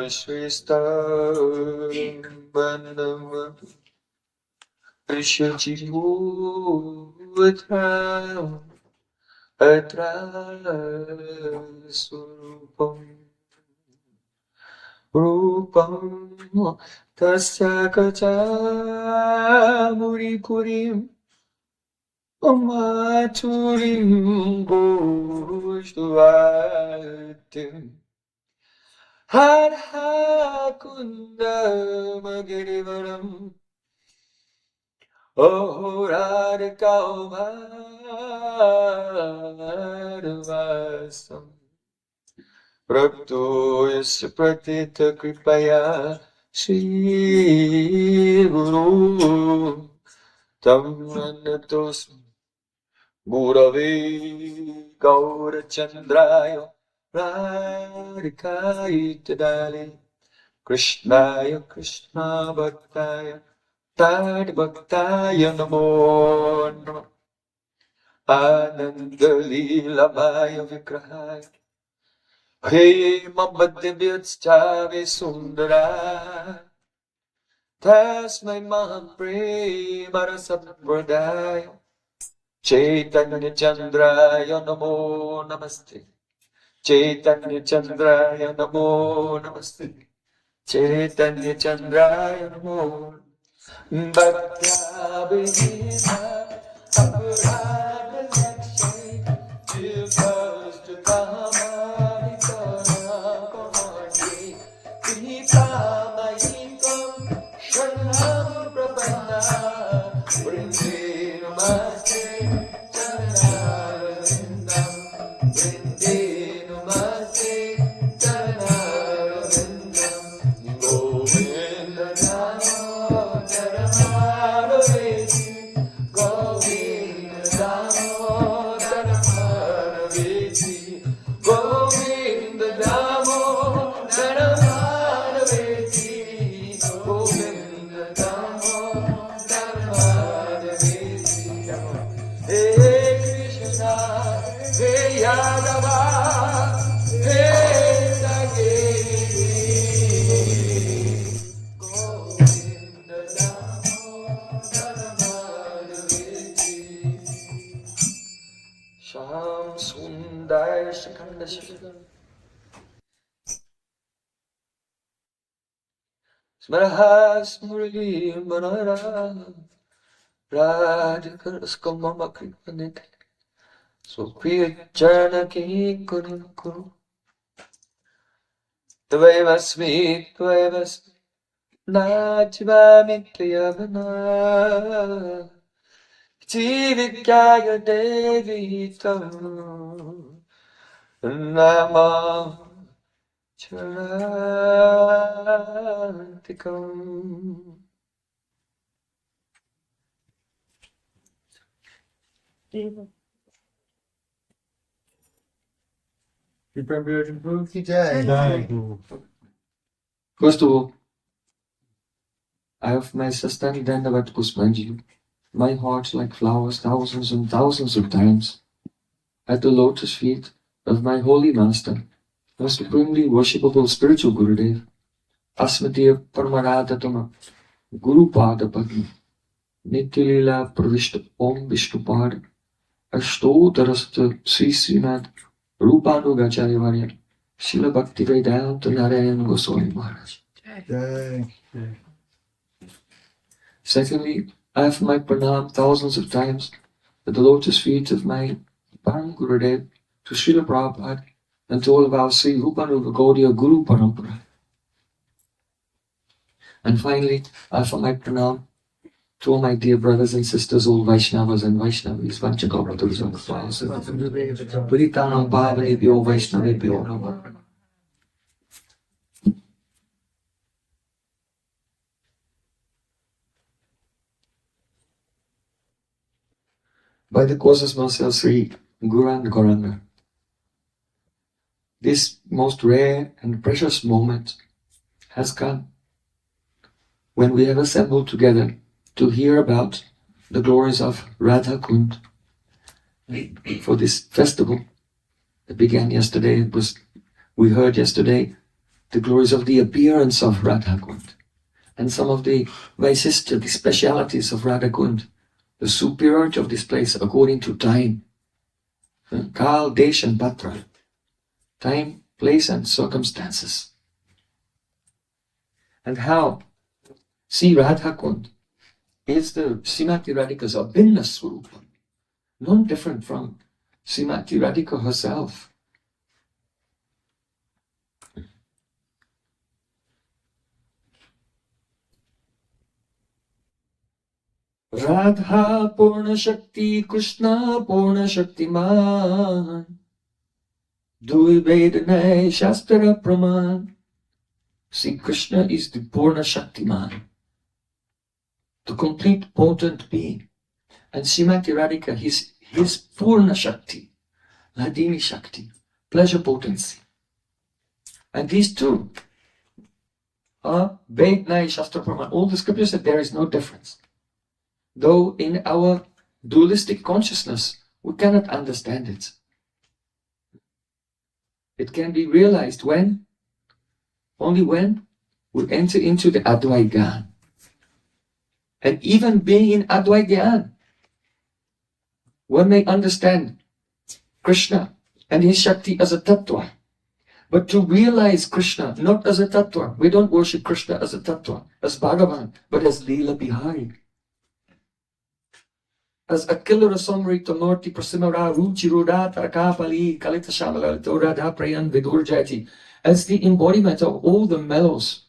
Sristambanam Rishajivutam Atra Surupam Rupam Tasya Kacha Murikurim Maturim Bhushvatim Radha Kunda Magirivaram Oh Radhika Madhvasam Prabhu Yasya Pratita Kripaya Shri Guru Tam Anatosmi Gurave Gaurachandraya Radhikaya Tadali Krishnaya Krishna Bhaktaya Tad Bhaktaya Namo Namo Ananda Leelamaya Vigrahaya Prema Madhyavyatstave Sundara Tasmai Maham Prema Rasapradaya Chaitanya Chandraya Namo Namaste Chaitanya Chandraya Namo Namaste Chaitanya Chandraya Namo bheda-abheda-tattva Sham Sundar Shikanda Shikanda Smarahas Murli Manara Radhikaraskam Mama Kripanit Supriya Janaki Kurum Kuru Tvayavasmi Tvayavasmi Najvami Priyavana Jivikaya Devi Tam Nama Charantikam. Prem Prayojan Guru ki jai. First of all, I have my Sastani Dandavat Puspanjali, my heart like flowers thousands and thousands of times at the lotus feet of my holy master, the supremely worshipable spiritual Gurudev, Asmatiya Paramaradhatama, Guru Pada Padma, Nityalila Pravishta Om Vishnupad, Ashtotarasta Sri Srinath, Rupanugacharya Varya, Srila Bhakti Vedanta Narayan Goswami Maharaj. Secondly, I have my pranam thousands of times at the lotus feet of my Param Gurudev, to Srila Prabhupada, and to all of our Sri Rupanuga Gaudiya Guru Parampara. And finally, I offer my pranam to all my dear brothers and sisters, all Vaishnavas and Vaishnavis, Vanchakalpatarusam, Puritanam Bhavanebhyo Vaishnavebhyo Namo. by the causes Marcel Sri Gurand Goranga. This most rare and precious moment has come when we have assembled together to hear about the glories of Radha Kund. For this festival that began yesterday, we heard yesterday the glories of the appearance of Radha Kund and some of the Vaisistya, the specialities of Radha Kund, the superiority of this place according to time, Kal, Desh and Patra, time, place and circumstances. And how Sri Radha Kund is the Srimati Radhika's abhinna swarupa, non different from Srimati Radhika herself. Radha Purna Shakti, Krishna Purna Shakti Man, Dui Vedanai Shastra Praman. See, Krishna is the Purna Shakti Man, the complete potent being. And Srimati Radhika, his Purna Shakti, Ladini Shakti, pleasure potency. And these two are Vednai Shastra Praman. All the scriptures said there is no difference. Though in our dualistic consciousness, we cannot understand it. It can be realized when? Only when we enter into the Advait Gyan. And even being in Advait Gyan, one may understand Krishna and his Shakti as a Tattva. But to realize Krishna not as a Tattva, we don't worship Krishna as a Tattva, as Bhagavan, but as Leela Bihari. As Akila Rasamrita Murti Prasimara Ruchi Rudata Kapali Kalita Shamala Torada Prayan Vidurjati, as the embodiment of all the mellows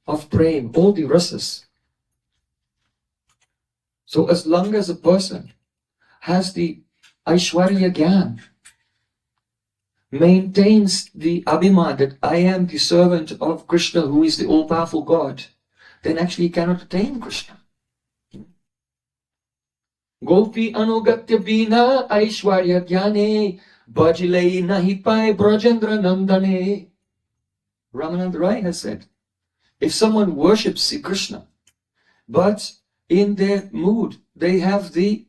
of Prem, all the rasas. So as long as a person has the Aishwarya Gyan, maintains the Abhiman that I am the servant of Krishna who is the all-powerful God, then actually he cannot attain Krishna. Gopi anugatya bina Aishwarya Gyane Bajile nahi pai Brajendra Nandane. Ramananda Rai has said, if someone worships Sri Krishna, but in their mood they have the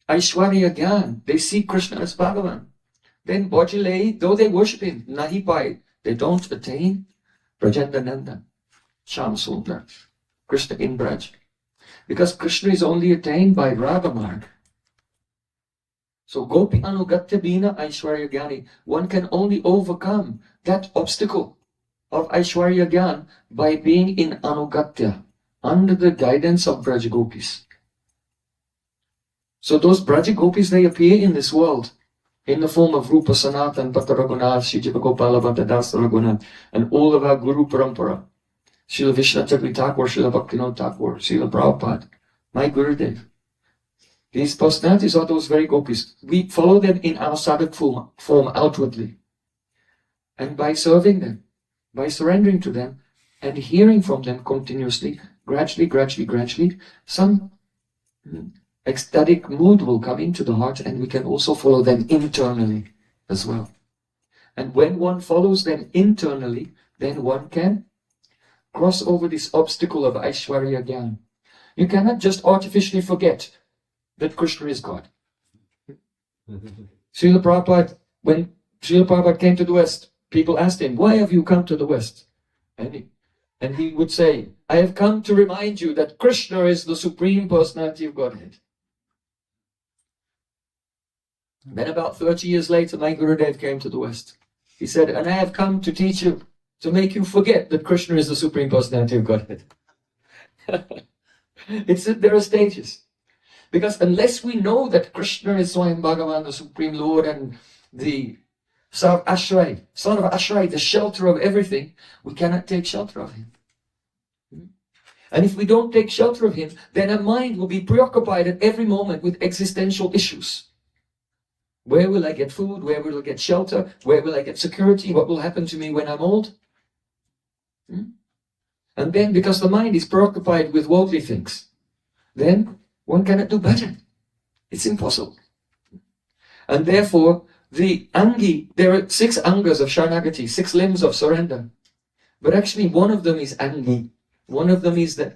Aishwarya Gyan, they see Krishna as Bhagavan, then Bajile, though they worship him, nahi pai, they don't attain Brajendra Nanda, Sham Sundar, Krishna in Braj. Because Krishna is only attained by Radha Marg. So Gopi Anugatya Bina Aishwarya Gyani, one can only overcome that obstacle of Aishwarya Gyan by being in Anugatya, under the guidance of Braja Gopis. So those Braja Gopis, they appear in this world in the form of Rupa Sanatan, Bhatta Raghunath, Shijapa Gopala, Bhatta Dasa Raghunath, and all of our Guru Parampara. Srila Vishnu Chakri Thakur, Srila Bhaktivinoda Thakur, Srila Prabhupada, my Gurudev. These personalities are those very gopis. We follow them in our sadhak form outwardly. And by serving them, by surrendering to them, and hearing from them continuously, gradually, some ecstatic mood will come into the heart, and we can also follow them internally as well. And when one follows them internally, then one can cross over this obstacle of Aishwarya Gyan. You cannot just artificially forget that Krishna is God. Srila Prabhupada, when Srila Prabhupada came to the West, people asked him, why have you come to the West? And he would say, I have come to remind you that Krishna is the Supreme Personality of Godhead. Then about 30 years later, my Gurudev came to the West. He said, and I have come to teach you, to make you forget that Krishna is the Supreme Personality of Godhead. There are stages. Because unless we know that Krishna is Swayam Bhagavan, the Supreme Lord, and the son of Ashray, the shelter of everything, we cannot take shelter of him. And if we don't take shelter of him, then our mind will be preoccupied at every moment with existential issues. Where will I get food? Where will I get shelter? Where will I get security? What will happen to me when I'm old? And then, because the mind is preoccupied with worldly things, then one cannot do bhajan. It's impossible. And therefore, the Angi, there are 6 Angas of Sharanagati, 6 limbs of surrender. But actually one of them is Angi. One of them is the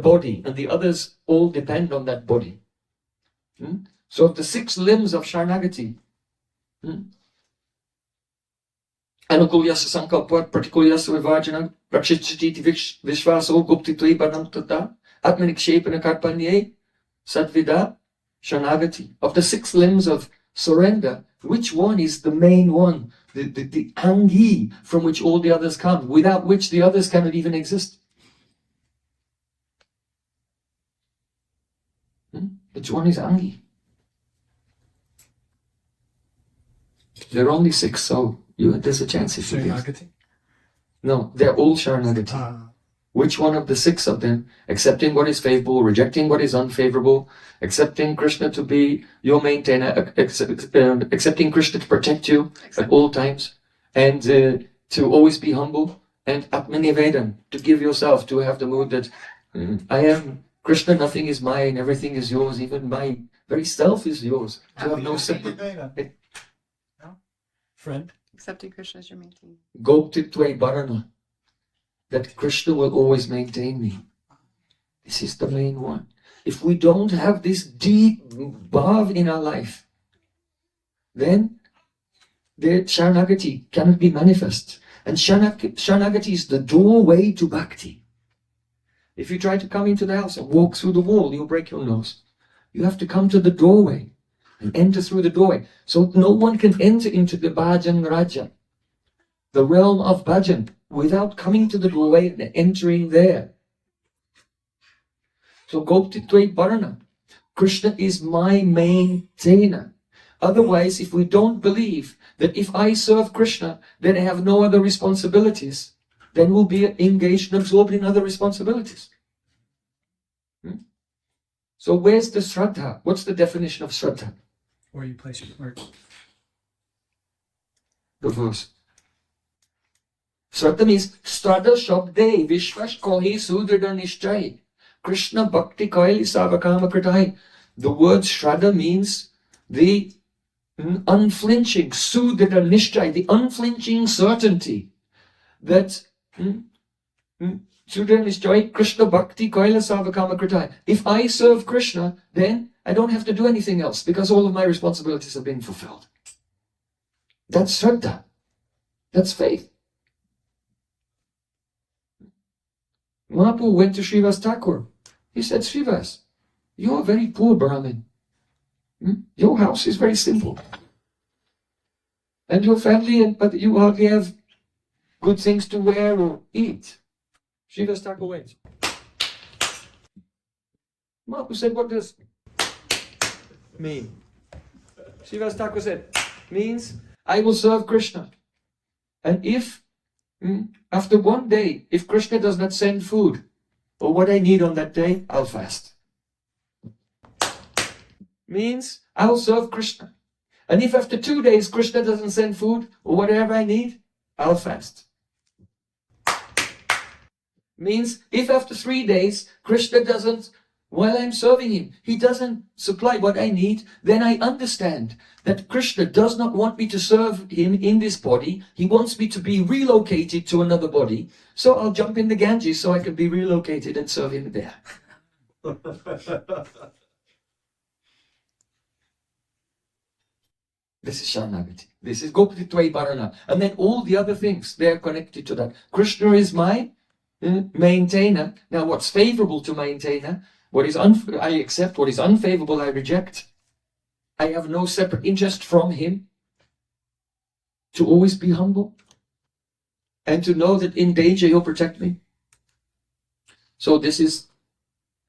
body, and the others all depend on that body. So of the 6 limbs of Sharanagati, Anukulyasa Sankalpat, Partikulyasa Vivajana, Rakshitchiti Vishvaso, Guptitvi Banamtata, Atmanikshepana Karpanye, Sadvida, Sharanagati. Of the 6 limbs of surrender, which one is the main one? The Angi from which all the others come, without which the others cannot even exist. Which one is Angi? There are only 6, so there's a chance if you Sharanagati? No, they're all Sharanagati. Which one of the 6 of them, accepting what is favorable, rejecting what is unfavorable, accepting Krishna to be your maintainer, accepting Krishna to protect you at all times, and to always be humble, and Atmanivedan, to give yourself, to have the mood that I am Krishna, nothing is mine, everything is yours, even my very self is yours. To have no separate. No? Friend? Accepting Krishna as your maintainer. Goptitve Bharana. That Krishna will always maintain me. This is the main one. If we don't have this deep bhav in our life, then the Sharanagati cannot be manifest. And Sharanagati is the doorway to bhakti. If you try to come into the house and walk through the wall, you'll break your nose. You have to come to the doorway and enter through the doorway. So no one can enter into the Bhajan Raja, the realm of bhajan, without coming to the doorway and entering there. So Goptitve Bharana, Krishna is my maintainer. Otherwise, if we don't believe that if I serve Krishna, then I have no other responsibilities, then we'll be engaged and absorbed in other responsibilities. So where's the Shraddha? What's the definition of Shraddha? Where you place your heart. The verse. Shraddha means Strada Shabde Vishwash Kohi Sudrida Nishchay Krishna Bhakti Kaili Savakama Kritai. The word Shraddha means the unflinching, Sudrida Nishchay, the unflinching certainty that Sudrida Nishchay Krishna Bhakti Kaila Savakama Kritai. If I serve Krishna, then I don't have to do anything else because all of my responsibilities have been fulfilled. That's Shraddha. That's faith. Mahaprabhu went to Srivas Thakur. He said, Srivas, you're a very poor Brahmin. Your house is very simple. And your family, but you hardly have good things to wear or eat. Srivas Thakur went. Mahaprabhu said, what does mean? Srivas Thakur said, means I will serve Krishna. And if after one day, if Krishna does not send food or what I need on that day, I'll fast. Means I'll serve Krishna. And if after 2 days Krishna doesn't send food or whatever I need, I'll fast. Means if after 3 days Krishna doesn't, while I'm serving him, he doesn't supply what I need, then I understand that Krishna does not want me to serve him in this body. He wants me to be relocated to another body. So I'll jump in the Ganges so I can be relocated and serve him there. This is Sharanagati. This is Goptitve Bharana. And then all the other things, they're connected to that. Krishna is my maintainer. Now what's favorable to maintainer? What is I accept, what is unfavorable I reject. I have no separate interest from him. To always be humble. And to know that in danger he'll protect me. So this is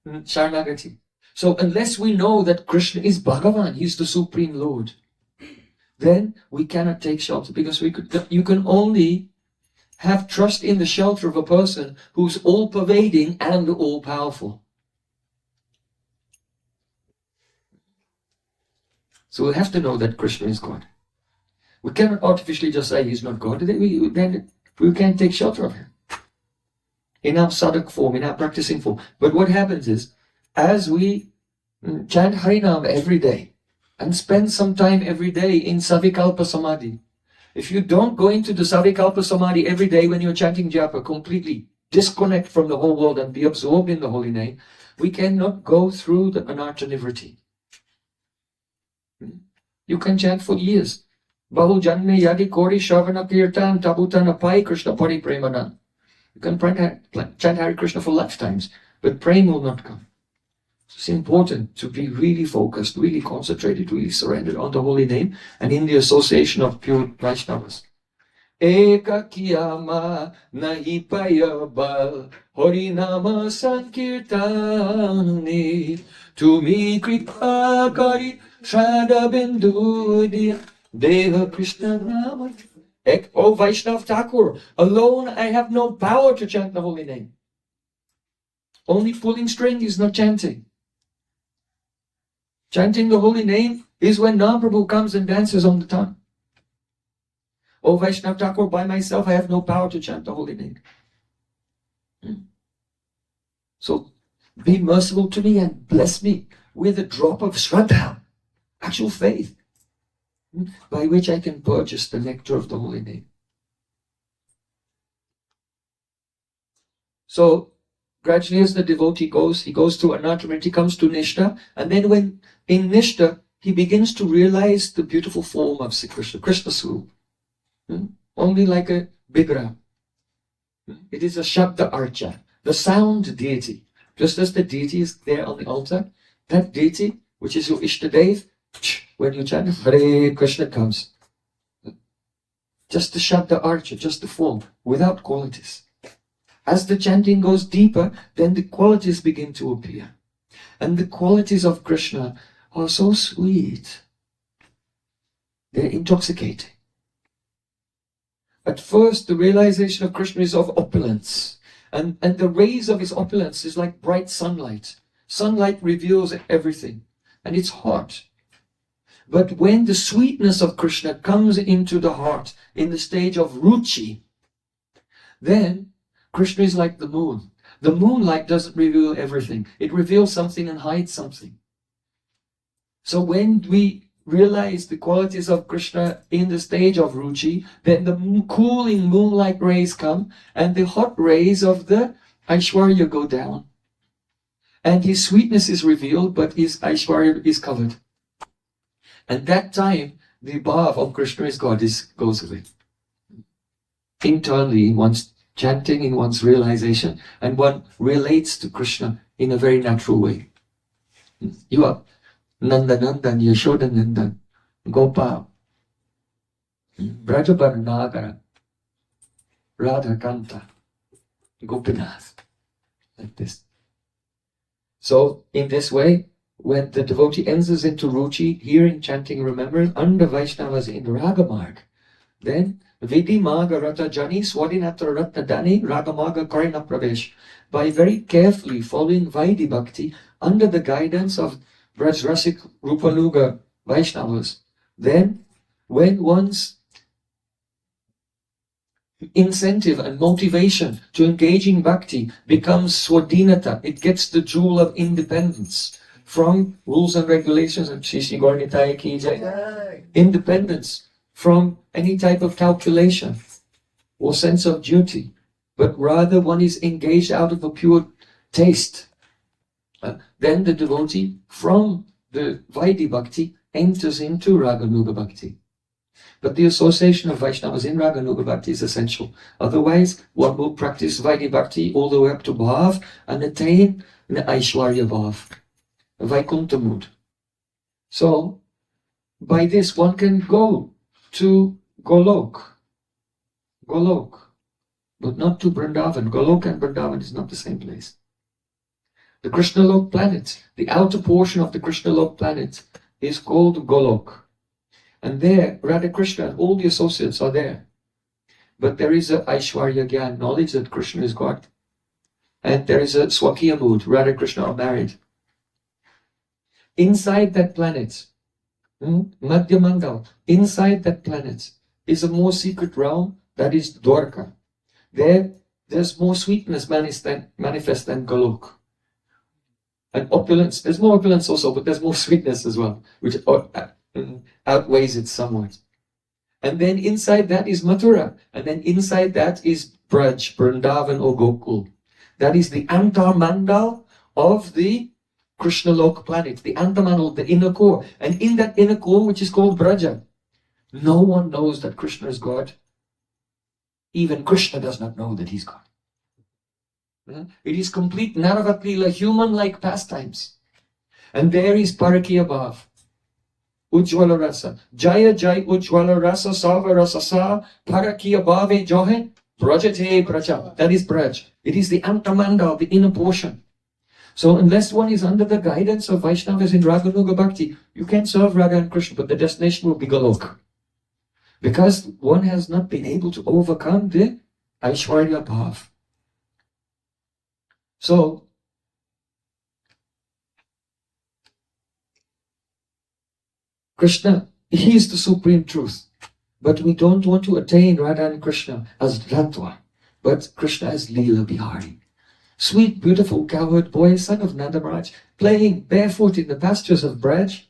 Sharanagati. So unless we know that Krishna is Bhagavan, he's the Supreme Lord, then we cannot take shelter, because you can only have trust in the shelter of a person who's all-pervading and all-powerful. So we have to know that Krishna is God. We cannot artificially just say he's not God. Then we can't take shelter of him in our sadhak form, in our practicing form. But what happens is, as we Chant Harinam every day and spend some time every day in Savikalpa Samadhi. If you don't go into the Savikalpa Samadhi every day when you're chanting japa, completely disconnect from the whole world and be absorbed in the holy name, we cannot go through the Anartha Nivriti. You can chant for years. Bahu Janme Yadi Kori Shavana Kirtan Tabutana Pai Krishna Pari Premanan. You can chant Hare Krishna for lifetimes, but prem will not come. It's important to be really focused, really concentrated, really surrendered on the holy name and in the association of pure Vaishnavas. Eka kiyama nahi payabal Harinama sankirtani Tumi kripa kari Shraddha bindu diya Deva Krishna Nama. O Vaishnav Thakur, alone I have no power to chant the holy name. Only pulling string is not chanting. Chanting the holy name is when Mahaprabhu comes and dances on the tongue. O Vaishnav Thakur, by myself I have no power to chant the holy name. So be merciful to me and bless me with a drop of Shraddha, actual faith, by which I can purchase the nectar of the holy name. So gradually as the devotee goes, he goes through Anartha, he comes to Nishta, and then when in Nishta, he begins to realize the beautiful form of Sri Krishna, Krishna Swarup. Only like a Vigraha. It is a Shabda Archa, the sound deity. Just as the deity is there on the altar, that deity, which is your Ishtadev, when you chant Hare Krishna comes. Just the Shabda Archa, just the form, without qualities. As the chanting goes deeper, then the qualities begin to appear. And the qualities of Krishna are so sweet. They're intoxicating. At first, the realization of Krishna is of opulence. And the rays of his opulence is like bright sunlight. Sunlight reveals everything. And it's hot. But when the sweetness of Krishna comes into the heart, in the stage of ruchi, then Krishna is like the moon. The moonlight doesn't reveal everything. It reveals something and hides something. So when we realize the qualities of Krishna in the stage of ruchi, then the cooling moonlight rays come and the hot rays of the Aishwarya go down. And his sweetness is revealed, but his Aishwarya is covered. And that time, the bhav of Krishna as God goes away. Internally, in one's chanting, in one's realization, and one relates to Krishna in a very natural way. You are Nandanandan, Yashodanandan, Gopal, Brajabarnagara, Radha Kanta, Gopinath, like this. So, in this way, when the devotee enters into ruchi, hearing, chanting, remembering, under Vaishnavas in Ragamarg, then Vidi Maga Rata Jani Swadinatra Ratna Dani Ragamaga Karina Pravesh, by very carefully following Vaidhi Bhakti under the guidance of Brajrasik Rupanuga Vaishnavas, then when one's incentive and motivation to engage in bhakti becomes swadhinata, it gets the jewel of independence from rules and regulations, and Shishi Gornitai ki jai, independence from any type of calculation or sense of duty, but rather one is engaged out of a pure taste. Then the devotee from the Vaidhi Bhakti enters into Raganuga Bhakti. But the association of Vaishnavas in Raganuga Bhakti is essential. Otherwise, one will practice Vaidhi Bhakti all the way up to Bhav and attain the Aishwarya Bhav, Vaikuntha mood. So, by this one can go to Golok, but not to Vrindavan. Golok and Vrindavan is not the same place. The Krishnalok planet, the outer portion of the Krishnalok planet, is called Golok. And there, Radha Krishna and all the associates are there. But there is a Aishwarya Gyan, knowledge that Krishna is God. And there is a Swakiya mood, Radha Krishna are married. Inside that planet, Madhya Mangal, inside that planet is a more secret realm, that is Dwarka. There's more sweetness manifest than Golok. and opulence. There's more opulence also, but there's more sweetness as well, which outweighs it somewhat. And then inside that is Mathura, and then inside that is Braj, Vrindavan or Gokul. That is the Antarmandal of the Krishna Lok planet, the Antarmandal, the inner core. And in that inner core, which is called Braja, no one knows that Krishna is God. Even Krishna does not know that he's God. It is complete Naravat Leela, human-like pastimes. And there is Paraki above. Ujjwala Rasa. Jaya Jai Ujjwala Rasa Sava Rasa Sa Paraki above Johe Brajate Braja. That is Braj. It is the Antamanda, the inner portion. So unless one is under the guidance of Vaishnavas in Raganuga Bhakti, you can serve Radha and Krishna, but the destination will be Golok. Because one has not been able to overcome the Aishwarya Bhav. So, Krishna, he is the supreme truth. But we don't want to attain Radha and Krishna as Tattva, but Krishna as Leela Bihari. Sweet, beautiful cowherd boy, son of Nanda Maharaj, playing barefoot in the pastures of Braj,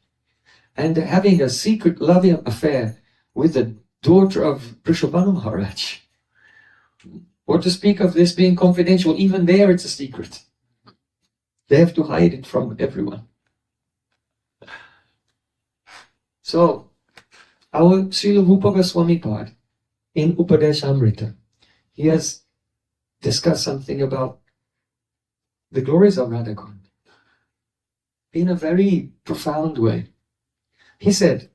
and having a secret loving affair with the daughter of Vrishabhanu Maharaj. Or to speak of this being confidential, even there it's a secret. They have to hide it from everyone. So, our Srila Rupa Goswami Pad in Upadeshamrita, he has discussed something about the glories of Radha Kunda in a very profound way. He said,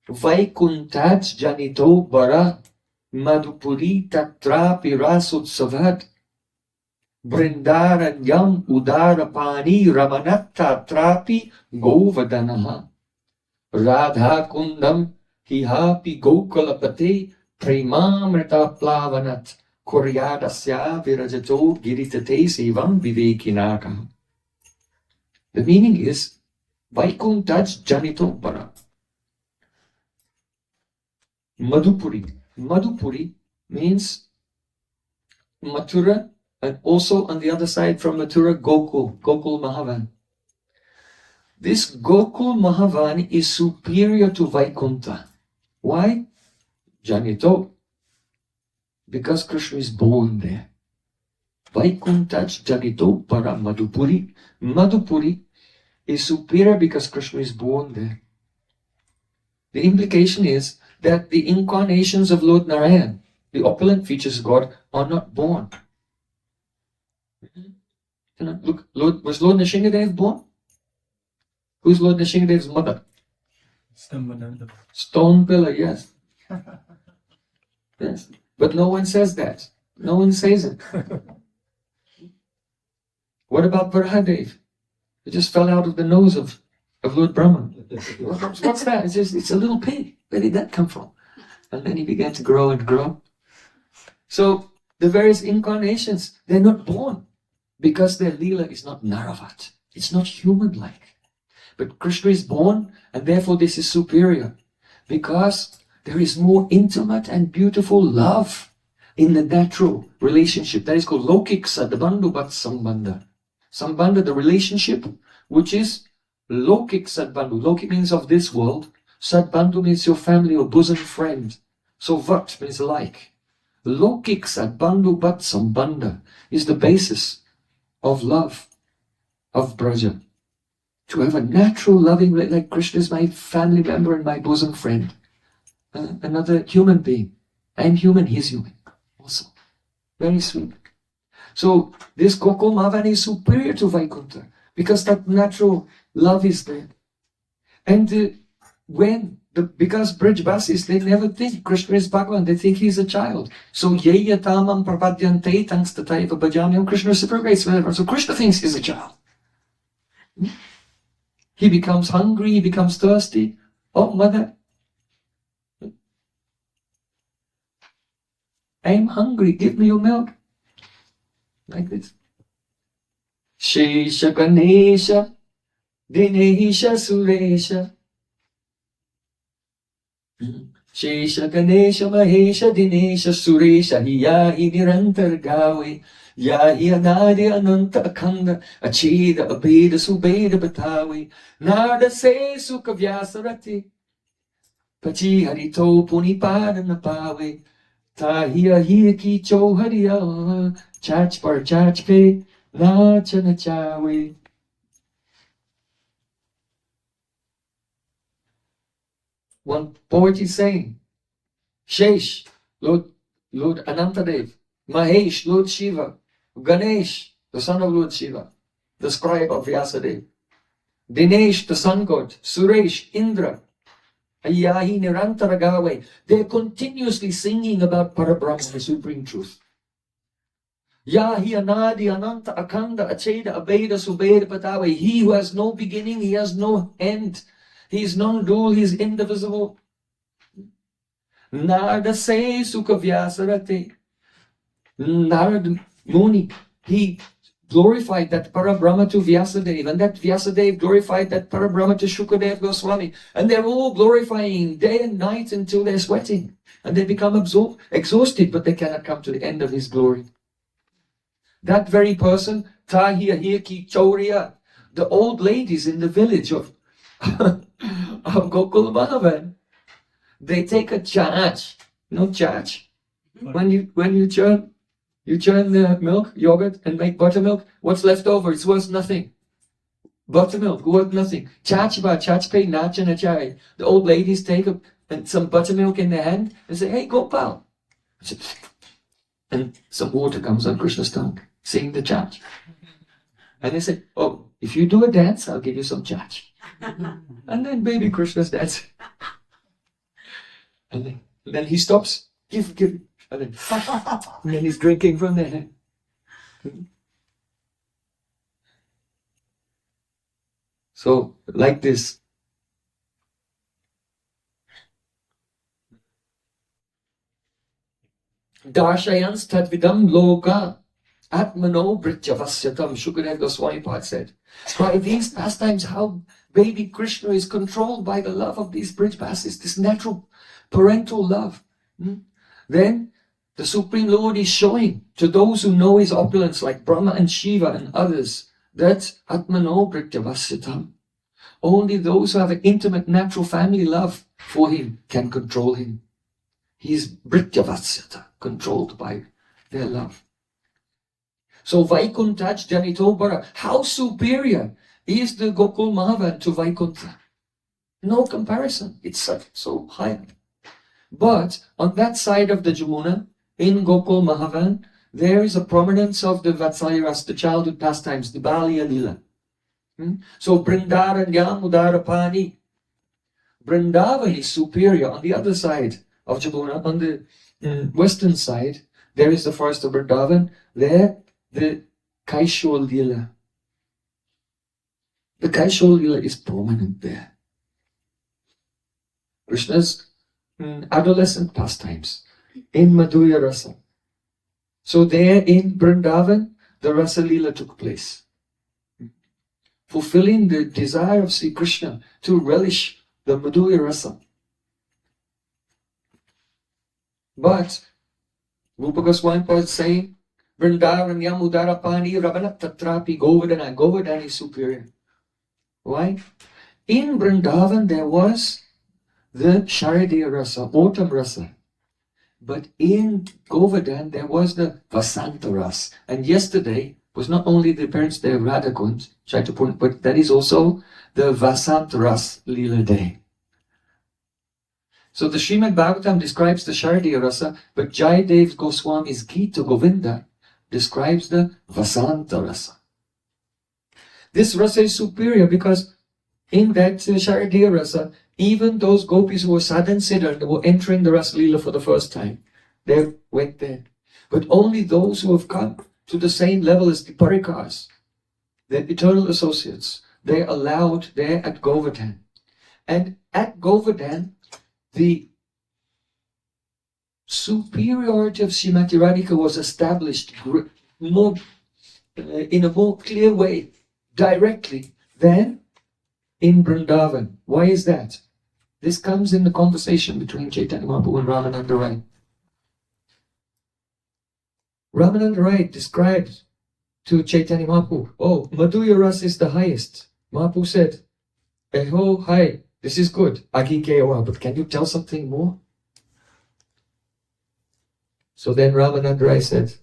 Vaikuntaj janito bara madhupuri tatrapi rasutsavad brindaranyam udarapani ramanatta trapi govadanaha Radha Kundam hihapi gokalapate premamrita plavanat koryadasya virajato giritate sevam vivekinaka. The meaning is Vaikuntaj janito bara. Madhupuri. Madhupuri means Mathura, and also on the other side from Mathura, Gokul Mahavan. This Gokul Mahavan is superior to Vaikunta. Why? Janito. Because Krishna is born there. Vaikuntaj Janito para Madhupuri. Madhupuri is superior because Krishna is born there. The implication is that the incarnations of Lord Narayan, the opulent features of God, are not born. Look, was Lord Nrsingadev born? Who's Lord Nrsingadev's mother? Stone pillar, yes. Yes. But no one says that. No one says it. What about Varahadev? It just fell out of the nose of Lord Brahma. What's that? It's a little pig. Where did that come from? And then he began to grow and grow. So the various incarnations, they're not born because their Leela is not Naravat. It's not human-like. But Krishna is born, and therefore this is superior because there is more intimate and beautiful love in the natural relationship. That is called Lokik Sadbandhu Bhat Sambandha. Sambandha, the relationship, which is Lokik Sadbandhu. Lokik means of this world. Sadbandhu means your family or bosom friend. So Vat means like. Lokik Sadbandhu Bhat Sambandha is the basis of love, of Braja. To have a natural loving, like Krishna is my family member and my bosom friend. Another human being. I'm human, he's human. Also. Very sweet. So this Gokul Mahavan is superior to Vaikunta because that natural love is there. And because Brajbasis, they never think Krishna is Bhagavan, they think he's a child. So Yeya Tamam Prapadyante Tangstataiva Bhajamyam, Krishna reciprocates whenever. So Krishna thinks he's a child. He becomes hungry, he becomes thirsty. Oh, mother, I'm hungry, give me your milk. Like this. Shesha Ganesha, Dinesha Suresha. Shesha Ganesha Mahesha Dinesha Suresha Hiyahi Nirantar Gawe Yahi anadi ananta akhanda acheda abeda subeda batawi Narda se sukha vyasarati Pachi harito punipada napawe Tahia hiya ki cho hariya Chach par chach pe nacha nachawe. One poet is saying, Shesh, Lord Anantadev, Mahesh, Lord Shiva, Ganesh, the son of Lord Shiva, the scribe of Vyasadeva, Dinesh, the sun god, Suresh, Indra, Ayahi Nirantaragawe, they're continuously singing about Parabrahma, the supreme truth. Yahi Anadi Ananta Akanda Acheda Abeda Subeda Patawe, he who has no beginning, he has no end, he is non-dual, he is indivisible. Narada se Sukha Vyasarate. Narada Muni, he glorified that Parabrahma to Vyasadeva, and that Vyasadeva glorified that Parabrahma to Shukadev Goswami, and they're all glorifying day and night until they're sweating, and they become exhausted, but they cannot come to the end of his glory. That very person, Tahia Hirki Chauriya, the old ladies in the village of Gokul Madhavan, they take a charge, no charge. When you churn the milk, yogurt, and make buttermilk, what's left over? It's worth nothing. Buttermilk, worth nothing. Chachpe, nacha nachai. The old ladies take some buttermilk in their hand and say, hey, Gopal. And some water comes on Krishna's tongue, sing the chach. And they say, oh, if you do a dance, I'll give you some chach. And then baby Krishna's dancing. And then he stops, give, and then he's drinking from there. So, like this. Darshayans tadvidam loka atmano britjavasyatam, Shukadev Goswami Pad said. By these pastimes, how baby Krishna is controlled by the love of these bridge passes, this natural parental love. Then the Supreme Lord is showing to those who know his opulence, like Brahma and Shiva and others, that Atmano Bhrityavasyatam. Only those who have an intimate natural family love for him can control him. He is Bhrityavasyata, controlled by their love. So Vaikuntaj Janitobara, how superior is the Gokul Mahavan to Vaikuntha? No comparison. It's so high. But on that side of the Jamuna, in Gokul Mahavan, there is a prominence of the Vatsalya, the childhood pastimes, the Baliya Lila. So Brindara Nyamudara Pani. Vrindavan is superior on the other side of Jamuna. On the western side, there is the forest of Vrindavan. There, the Kaishol Lila. The Kaishol Lila is prominent there. Krishna's adolescent pastimes in Madhurya Rasa. So there in Vrindavan, the Rasa Lila took place, fulfilling the desire of Sri Krishna to relish the Madhurya Rasa. But Rupa Goswami was saying, Vrindavan Yamudara Pani Ravanat Tatrapi Govardhana. Govardhana is superior. Why? In Vrindavan there was the Sharadiya Rasa, autumn Rasa. But in Govardhan there was the Vasanta Rasa. And yesterday was not only the parents' day of Radha Kund, but that is also the Vasanta Rasa Leela Day. So the Srimad Bhagavatam describes the Sharadiya Rasa, but Jayadev Goswami's Gita Govinda describes the Vasanta Rasa. This rasa is superior because in that Sharadiya Rasa, even those gopis who were sadhan siddha, were entering the Rasa Leela for the first time, they went there. But only those who have come to the same level as the Parikars, the eternal associates, they're allowed there at Govardhan. And at Govardhan, the superiority of Srimati Radhika was established more, in a more clear way, directly, than in Vrindavan. Why is that? This comes in the conversation between Chaitanya Mahaprabhu and Ramananda Rai. Ramananda Rai described to Chaitanya Mahaprabhu, oh, Madhurya Ras is the highest. Mahaprabhu said, oh, hi, this is good, Agikewa, but can you tell something more? So then Ramananda Rai said,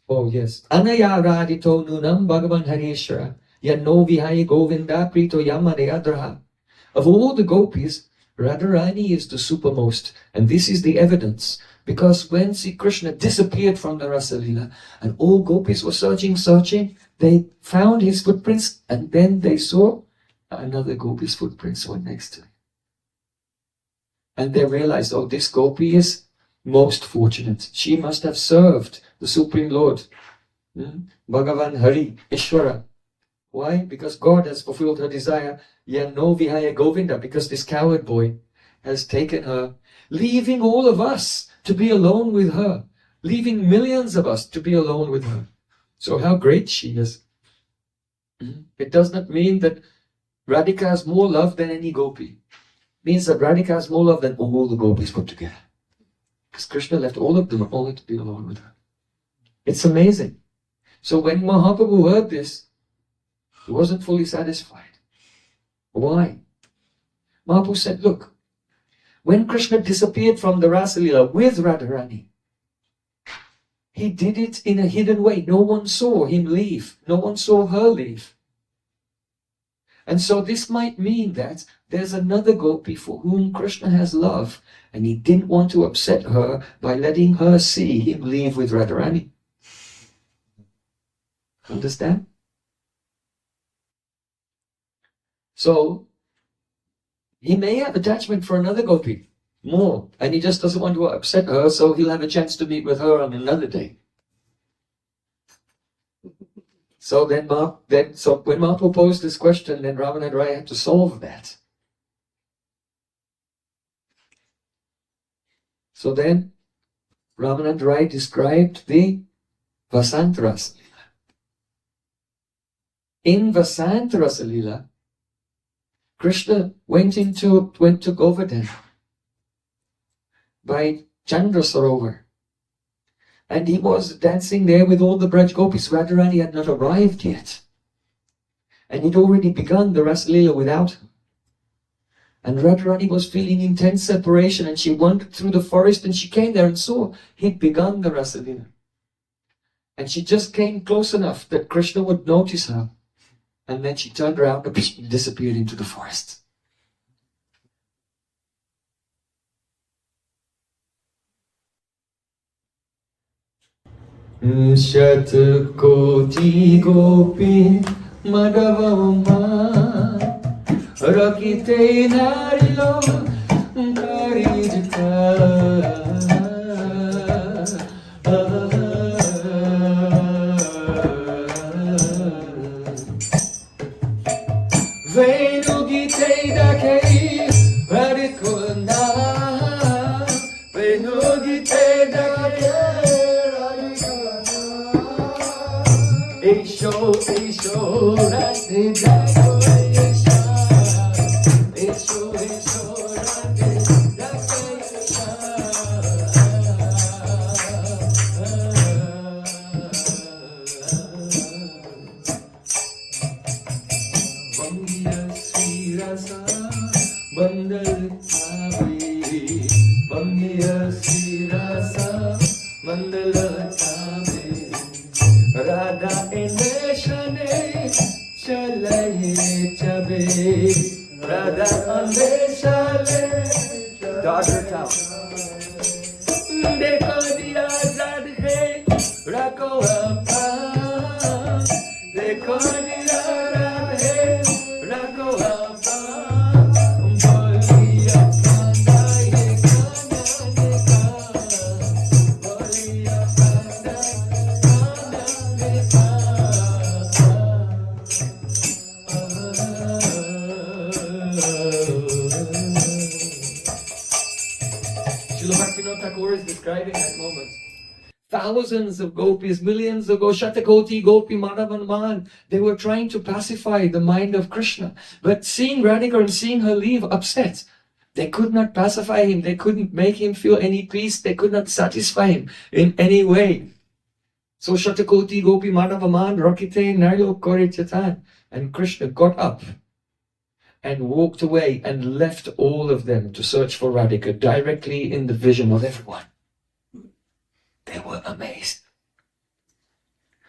oh yes, Anaya Radito Nunam Bhagavan Harishara, Yano Vihaya Govinda Prito Yamadeyadraha. Of all the gopis, Radharani is the supermost, and this is the evidence. Because when Sri Krishna disappeared from the Rasalila, and all gopis were searching, they found his footprints, and then they saw another gopi's footprints were next to him. And they realized, oh, this gopi is most fortunate. She must have served the Supreme Lord, Bhagavan Hari, Ishvara. Why? Because God has fulfilled her desire. Yano Vihaya Govinda, because this coward boy has taken her, leaving all of us to be alone with her, leaving millions of us to be alone with her. So how great she is. It does not mean that Radhika has more love than any gopi. It means that Radhika has more love than all the gopis put together. Because Krishna left all of them only to be alone with her. It's amazing. So when Mahaprabhu heard this, he wasn't fully satisfied. Why? Mahaprabhu said, look, when Krishna disappeared from the Rasalila with Radharani, he did it in a hidden way. No one saw him leave. No one saw her leave. And so this might mean that there's another gopi for whom Krishna has love, and he didn't want to upset her by letting her see him leave with Radharani. Understand? So, he may have attachment for another gopi, more, and he just doesn't want to upset her, so he'll have a chance to meet with her on another day. So when Mahaprabhu posed this question, then Ramananda Rai had to solve that. So then Ramananda Rai described the Vasant Rasa. In Vasant Rasa Lila, Krishna went to Govardhan by Chandra Sarovar. And he was dancing there with all the Braj Gopis. Radharani had not arrived yet. And he'd already begun the Rasalila without her. And Radharani was feeling intense separation, and she wandered through the forest, and she came there and saw he'd begun the Rasalila. And she just came close enough that Krishna would notice her. And then she turned around and disappeared into the forest. Shat koti gopi madavama rakite narilo karijta venugite dakei radikunda venugite dakei Esho, Rate Jago, Esho, Rate Bangiya Sirasa, Bandal Tabe, Bangiya Sirasa, Bandal Tabe. Radha Indeshane Chalaye Chabe Radha Indeshane Daughter Town Dekho diya Radhe Rako Appa Dekho diya Radhe Rako Appa Boliya Kanda Ye Kanda Deka Boliya Kanda Srila Bhaktivinoda Thakur is describing that moment. Thousands of gopis, millions of Shatakoti, Gopi, Madhavan Man, they were trying to pacify the mind of Krishna. But seeing Radhika and seeing her leave upset, they could not pacify him. They couldn't make him feel any peace. They could not satisfy him in any way. So Shatakoti Gopi Madhavaman Rakite Nayo Kore Chatan. And Krishna got up and walked away and left all of them to search for Radhika directly in the vision of everyone. They were amazed.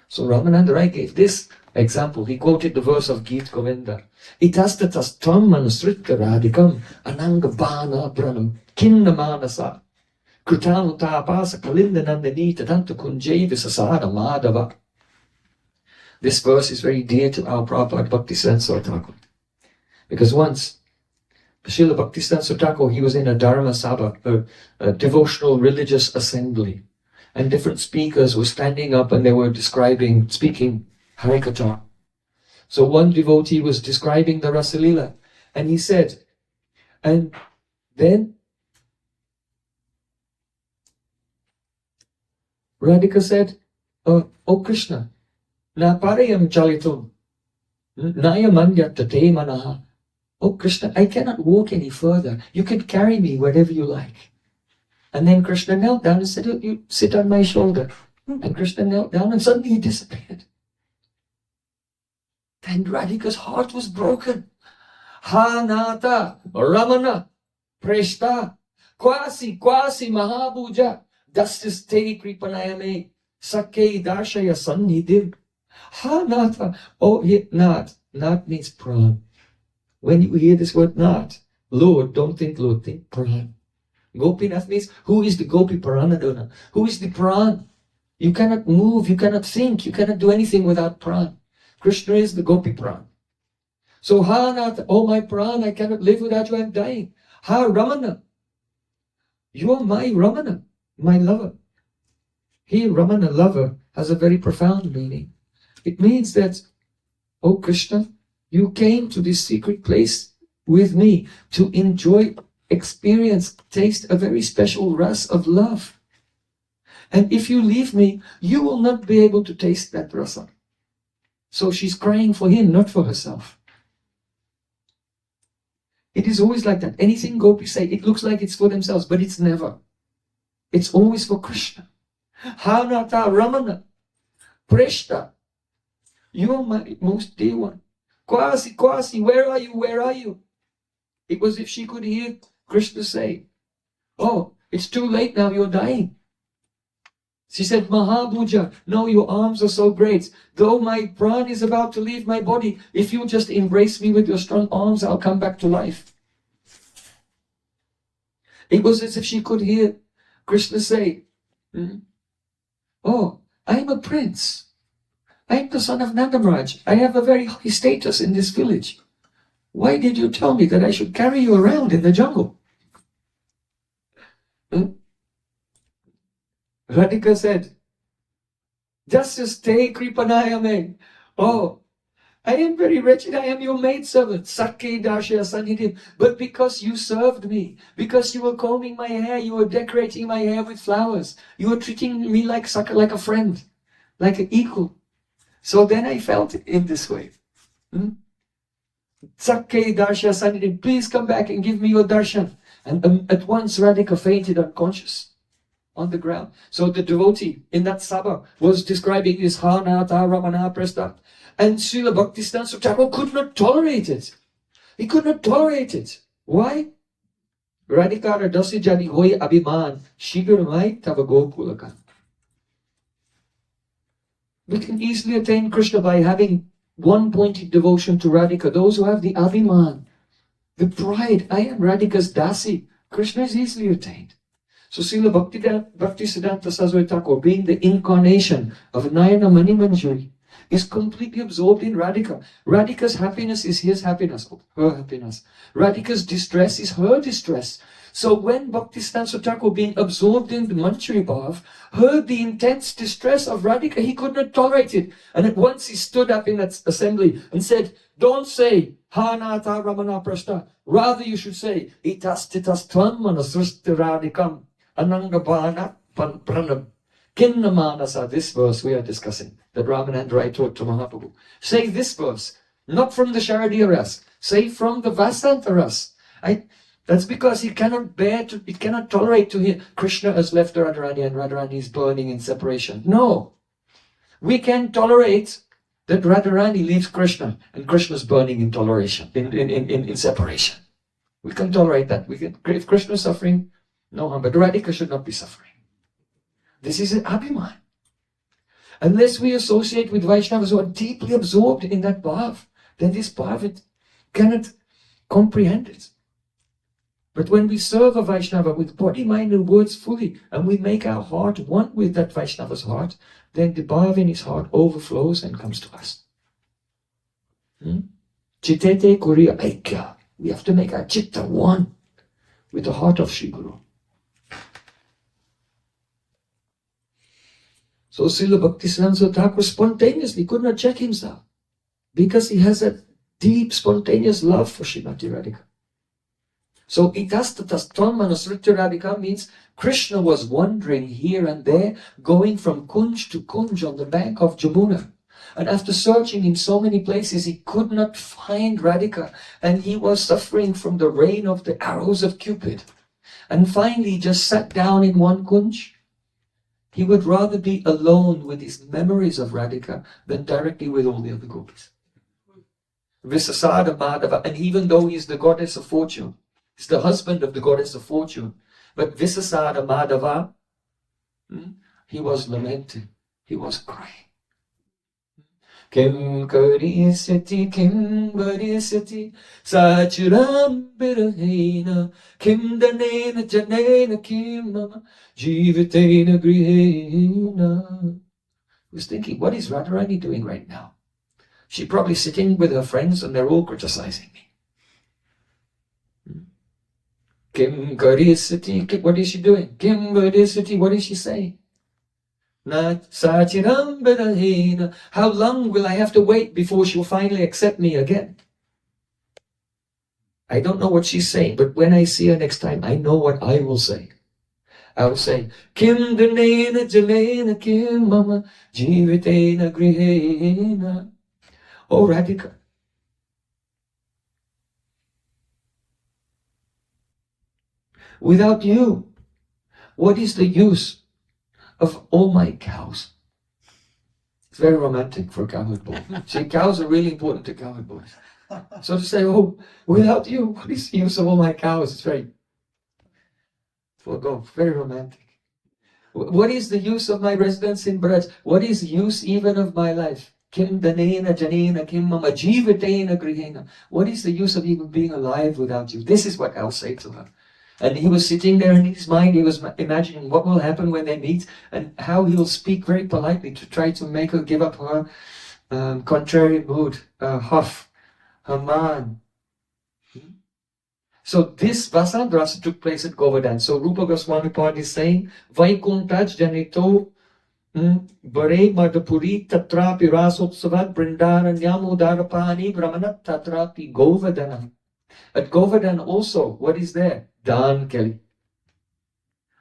So Ramananda Rai gave this example. He quoted the verse of Geet Govinda. Itastatas tvam manusritka radhikam ananga bana pranam kinna manasa krutanu tapasa kalinda nandani tadanta kunjay visasada madhava. This verse is very dear to our Prabhupada Bhaktisiddhanta Thakur. Because once, Srila Bhaktisiddhanta Thakur, he was in a Dharma Sabha, a devotional religious assembly. And different speakers were standing up and they were speaking Harikatha. So one devotee was describing the Rasalila. And he said, and then Radhika said, oh Krishna, na parayam chalitum, naya manyata te manaha. Oh Krishna, I cannot walk any further. You can carry me wherever you like. And then Krishna knelt down and said, you sit on my shoulder. And Krishna knelt down and suddenly he disappeared. Then Radhika's heart was broken. Ha nata ramana preshta kwasi mahabhuja dasyasthe kripanayame sakke darshaya sannidhim. Ha nata. Oh, nat. Nat means pran. When you hear this word nat, Lord, don't think Lord, think pran. Gopinath means, who is the Gopi Paranadona? Who is the Pran? You cannot move, you cannot think, you cannot do anything without Pran. Krishna is the Gopi Pran. So, Ha Nath, oh my Pran, I cannot live without you, I am dying. Ha Ramana, you are my Ramana, my lover. Here, Ramana, lover, has a very profound meaning. It means that, oh Krishna, you came to this secret place with me to enjoy, experience, taste a very special ras of love. And if you leave me, you will not be able to taste that rasa. So she's crying for him, not for herself. It is always like that. Anything gopis say, it looks like it's for themselves, but it's never. It's always for Krishna. Hanata Ramana, Preshta, you are my most dear one. Kwasi, where are you? Where are you? It was if she could hear Krishna say, oh, it's too late now, you're dying. She said, Mahabhuja, no, your arms are so great. Though my pran is about to leave my body, if you just embrace me with your strong arms, I'll come back to life. It was as if she could hear Krishna say, oh, I am a prince. I am the son of Nandamaraj. I have a very high status in this village. Why did you tell me that I should carry you around in the jungle? Radhika said, Dasyasthe kripanayame. Oh, I am very wretched. I am your maidservant. Sakke darshaya sannidhim. But because you served me, because you were combing my hair, you were decorating my hair with flowers, you were treating me like a friend, like an equal. So then I felt it in this way. Sakke darshaya sannidhim. Please come back and give me your darshan. And at once Radhika fainted unconscious on the ground. So the devotee in that sabha was describing this Hanata Ramana Prastha. And Srila Bhaktisiddhanta Thakur could not tolerate it. He could not tolerate it. Why? Radhikara dasi jani hoy abhiman shigaramai tava gokulakan. We can easily attain Krishna by having one-pointed devotion to Radhika. Those who have the abhiman, the pride, I am Radhika's dasi. Krishna is easily attained. So Srila Bhaktisiddhanta Saraswati Thakur, being the incarnation of Nayana Mani Manjari, is completely absorbed in Radhika. Radhika's happiness is his happiness, her happiness. Radhika's distress is her distress. So when Bhaktisiddhanta Thakur, being absorbed in the Manjari Bhav, heard the intense distress of Radhika, he could not tolerate it. And at once he stood up in that assembly and said, don't say, Hanata Ramana Prashta. Rather you should say, Itas titas tvam manasrusti radhikam anangabana pranam. Kinna manasa, this verse we are discussing, that Ramananda Rai taught to Mahaprabhu. Say this verse, not from the Sharadiya Ras, say from the Vasanta Ras. That's because he cannot tolerate to hear Krishna has left Radharani and Radharani is burning in separation. No. We can tolerate that Radharani leaves Krishna and Krishna is burning in toleration, in separation. We can tolerate that. We can, if Krishna is suffering, no harm. But Radhika should not be suffering. This is an abhiman. Unless we associate with Vaishnavas who are deeply absorbed in that bhav, then this bhav cannot comprehend it. But when we serve a Vaishnava with body, mind and words fully, and we make our heart one with that Vaishnava's heart, then the bhav in his heart overflows and comes to us. Chitete Kuriya Aikya. We have to make our chitta one with the heart of Sri Guru. So Srila Bhaktisiddhanta Thakur spontaneously could not check himself because he has a deep spontaneous love for Srimati Radhika. So itastatas tvam manusritya Radhika means Krishna was wandering here and there, going from kunj to kunj on the bank of Jamuna. And after searching in so many places, he could not find Radhika, and he was suffering from the rain of the arrows of Cupid. And finally he just sat down in one kunj. He would rather be alone with his memories of Radhika than directly with all the other gopis. Visasada Madhava, and even though he is the goddess of fortune, he's the husband of the goddess of fortune, but Visasada Madhava, he was lamenting, he was crying. Kim karisati, kim varisati, sachiram birahena, kim danena janena, kim mama jivatena grihena. He was thinking, what is Radharani doing right now? She's probably sitting with her friends and they're all criticizing me. Kim karisati, what is she doing? Kim varisati, what is she saying? How long will I have to wait before she'll finally accept me again? I don't know what she's saying, but when I see her next time, I know what I will say. I will say, Kim danena jalena kim mama jivatena grihena. Oh Radhika, without you, what is the use of all my cows? It's very romantic for a cowherd boy. See, cows are really important to cowherd boys. So to say, oh, without you, what is the use of all my cows? It's very, very romantic. What is the use of my residence in Braj? What is the use even of my life? Kim danena janena kim mama jivatena grihena. What is the use of even being alive without you? This is what I'll say to her. And he was sitting there in his mind, he was imagining what will happen when they meet and how he will speak very politely to try to make her give up her contrary mood, huff, her man. So this Vasandrasa took place at Govardhan. So Rupa Goswami Pad is saying, Vaikuntaj janito bare madhapuri tatrapi rasotsavad brindaranyam udarapani brahmanat tatrapi Govardhanam. At Govardhan also, what is there? Dan Kelly.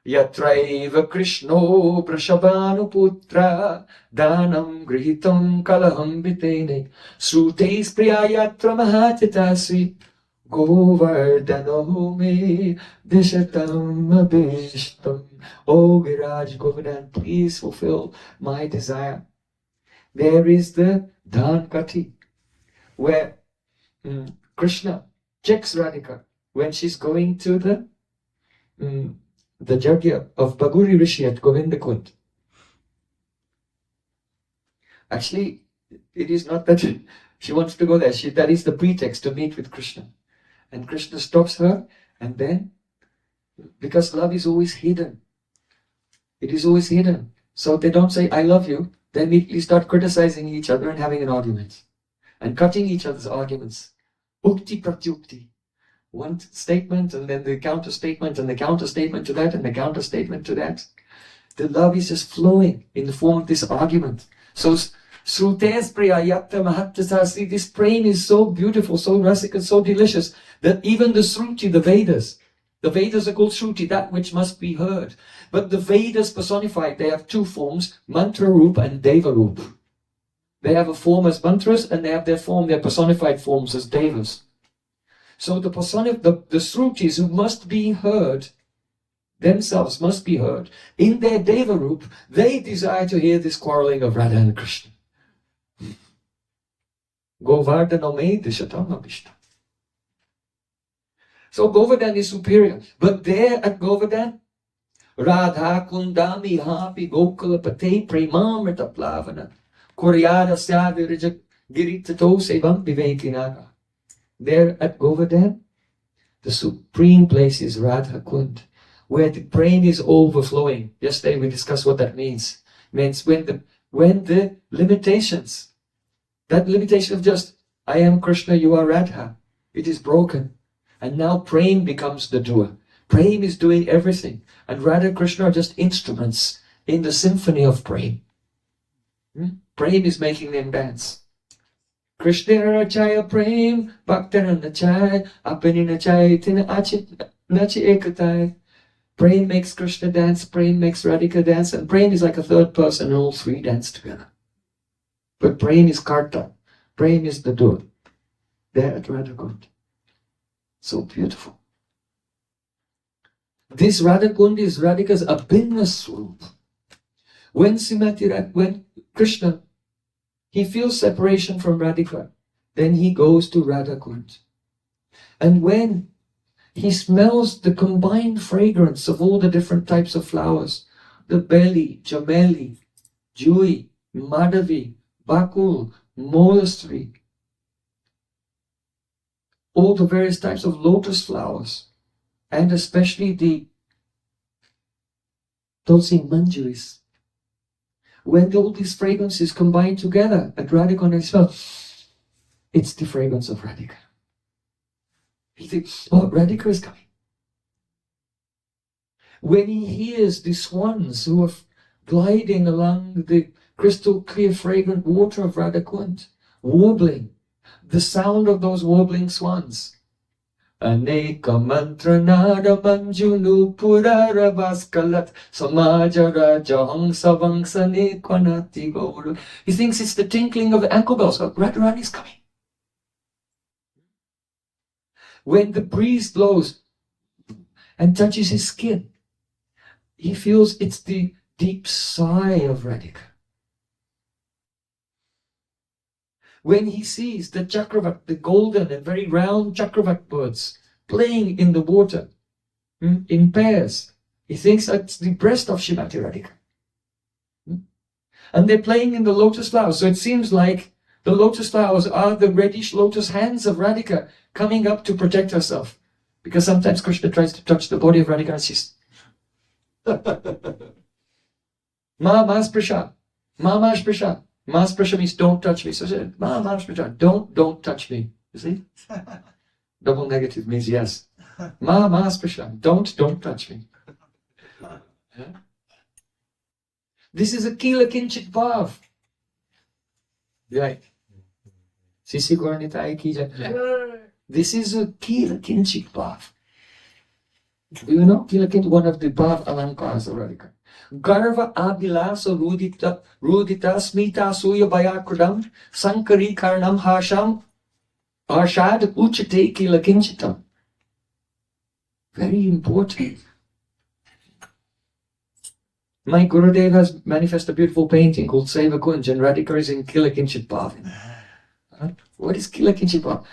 Yatraiva Krishno Prashabhanu Putra Danam Grihitam Kalaham Vitene Srutes Priyayatra Mahatitasi Govardhano Me Dishatam Abhishtam. O Viraj Govardhan, please fulfill my desire. There is the Dan Kati, where Krishna checks Radhika when she's going to the Yajna of Bhaguri Rishi at Govindakund. Actually, it is not that she wants to go there. That is the pretext to meet with Krishna. And Krishna stops her, and then, because love is always hidden. It is always hidden. So they don't say, I love you. They immediately start criticizing each other and having an argument. And cutting each other's arguments. Ukti pratyukti. One statement and then the counter statement and the counter statement to that and the counter statement to that. The love is just flowing in the form of this argument. So Srutes Priyayakta Mahattasasi, this praying is so beautiful, so rasic and so delicious that even the Sruti, the Vedas are called Sruti, that which must be heard. But the Vedas personified, they have two forms, Mantra Roop and Deva Roop. They have a form as mantras and they have their personified forms as devas. So the Srutis who must be heard themselves must be heard. In their Deva Roop, they desire to hear this quarreling of Radha and Krishna. Govardhana me dishatamabhishta. So Govardhan is superior. But there at Govardhan, Radha Kundami Hapi Gokula Pate Premamrita Plavana Koryada Syavirija Giritato Sevam Vivekinaga. There at Govardhan, the supreme place is Radha Kund, where the brain is overflowing. Yesterday we discussed what that means. It means when the limitations, that limitation of just I am Krishna, you are Radha, it is broken. And now Prem becomes the doer. Prem is doing everything. And Radha and Krishna are just instruments in the symphony of Prem. Prem is making them dance. Krishna Rachaya Prem, Bhaktana Nachaya, Apani Nachaya, Tina Nachi Ekatai. Prem makes Krishna dance, Prem makes Radhika dance, and Prem is like a third person, and all three dance together. But Prem is Karta. Prem is the doer. There at Radha Kund. So beautiful. This Radha Kund is Radhika's abhinna swarup. When Krishna, he feels separation from Radhika, then he goes to Radha Kund. And when he smells the combined fragrance of all the different types of flowers, the beli, chameli, jui, madhavi, bakul, molastri, all the various types of lotus flowers, and especially the tulsi manjuris. When all these fragrances combine together at Radhika and I smell, it's the fragrance of Radhika. He thinks, oh, Radhika is coming. When he hears the swans who are gliding along the crystal clear fragrant water of Radha Kund, warbling, the sound of those warbling swans. Aneka mantra nada manjunu purara vaskalat samajara jahang savangsane kwanati gauru. He thinks it's the tinkling of the ankle bells. Oh, Radharani is coming. When the breeze blows and touches his skin, he feels it's the deep sigh of Radhika. When he sees the chakravat, the golden and very round chakravat birds playing in the water in pairs, he thinks that's the breast of Srimati Radhika. And they're playing in the lotus flowers, so it seems like the lotus flowers are the reddish lotus hands of Radhika coming up to protect herself. Because sometimes Krishna tries to touch the body of Radhika and she's Ma Sprisha, Ma Sprisha. Masprisha means don't touch me. So she said, Masprisha, don't touch me. You see? Double negative means yes. Masprisha, don't touch me. Yeah? This is a kila kinchit bhav. Right. Sisi Gornitai ki jai. This is a kila kinchit bhav. Do you know kila kinchit? One of the bhav alankars of Radhika. Garva abhilasa rudita smita suya bayakradam sankari karnam hasham arshad uchate kila kinchitam. Very important. My Gurudev has manifested a beautiful painting called Seva Kunj, and Radhika is in Kila Kinchit Bhav. What is Kila Kinchit Bhav?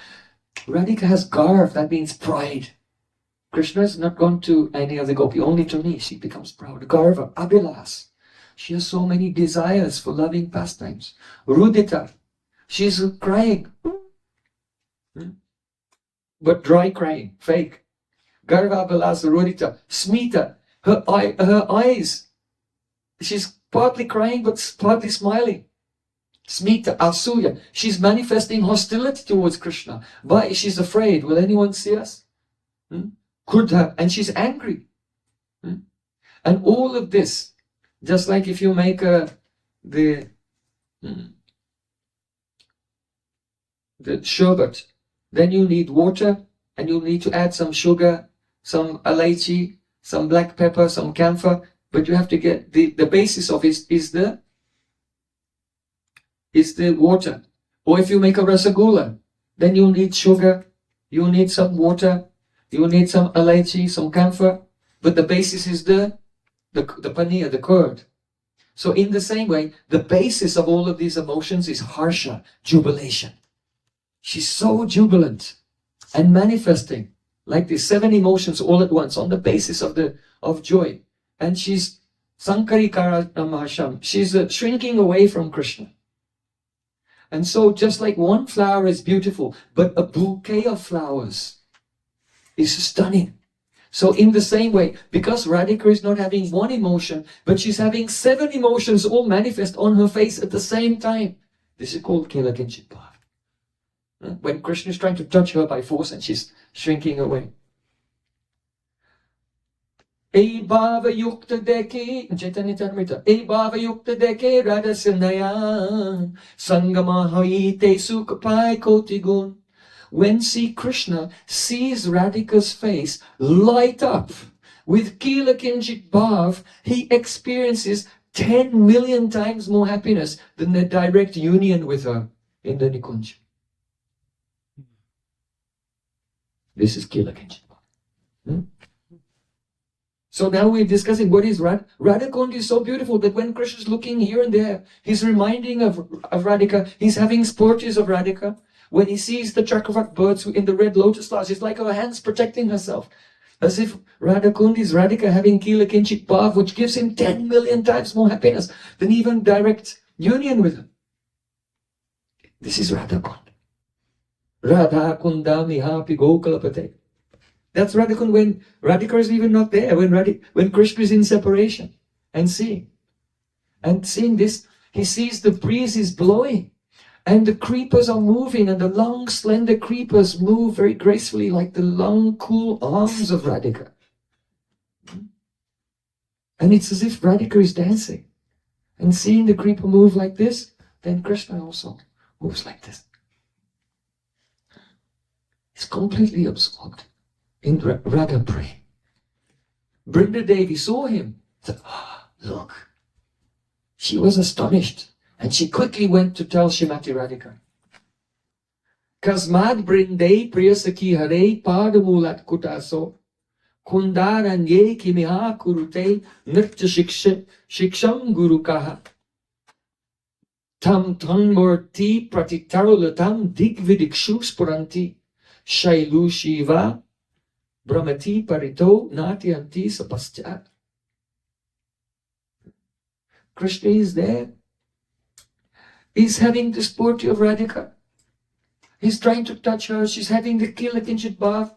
Radhika has garv, that means pride. Krishna has not gone to any of the gopi, only to me. She becomes proud. Garva, Abhilas. She has so many desires for loving pastimes. Rudita. She's crying. But dry crying, fake. Garva, Abhilas, Rudita. Smita. Her eyes. She's partly crying but partly smiling. Smita, Asuya. She's manifesting hostility towards Krishna. Why? She's afraid. Will anyone see us? Kudha, and she's angry. And all of this, just like if you make the sherbet, then you need water, and you'll need to add some sugar, some elaichi, some black pepper, some camphor, but you have to get the basis of it is the water. Or if you make a rasagula, then you'll need sugar, you'll need some water, you need some elaichi, some camphor, but the basis is the paneer, the curd. So in the same way, the basis of all of these emotions is harsha, jubilation. She's so jubilant and manifesting like these 7 emotions all at once on the basis of joy. And she's Sankarikara Namasham. She's shrinking away from Krishna. And so just like one flower is beautiful, but a bouquet of flowers is stunning. So in the same way, because Radhika is not having one emotion, but she's having 7 emotions all manifest on her face at the same time. This is called Kela Kinchit Bhav. When Krishna is trying to touch her by force and she's shrinking away. Ei bhava yukta deke, Chaitanya Charitamrita, Ei bhava yukta deke Radha Sinayan, Sangama haite sukhapai kotigun. When Sri Krishna sees Radhika's face light up with Kila Kinchit Bhav, he experiences 10 million times more happiness than the direct union with her in the Nikunja. This is Kila Kinchit Bhav. So now we're discussing what is Radha. Radha Kund is so beautiful that when Krishna is looking here and there, he's reminding of Radhika. He's having sporties of Radhika. When he sees the Chakravark birds in the red lotus flowers, it's like her hands protecting herself. As if Radha Kund is Radhika having Kila Kinchit Bhav, which gives him 10 million times more happiness than even direct union with her. This is Radha Kund. Radha Kunda Mihapi Gokalapate. That's Radha Kund when Radhika is even not there, when Krishna is in separation and seeing. And seeing this, he sees the breeze is blowing and the creepers are moving, and the long slender creepers move very gracefully like the long cool arms of Radhika. And it's as if Radhika is dancing. And seeing the creeper move like this, then Krishna also moves like this. He's completely absorbed in Radha Prem. Brinda Devi saw him. Said, look. She was astonished. And she quickly went to tell Shrimati Radhika. Kasmad Brinde Priyasaki Hare Padamulat Kutaso Kundaranye Kimiha Kurute Nirtya Shiksham Guru Kaha Tam Tanmurti Pratitarulatam Digvidikshu Spuranti Shailu Shiva Brahmati Parito Natyanti Sapaschat. Krishna is there. He's having the sporty of Radhika. He's trying to touch her. She's having the Kila Kinchit Bhav.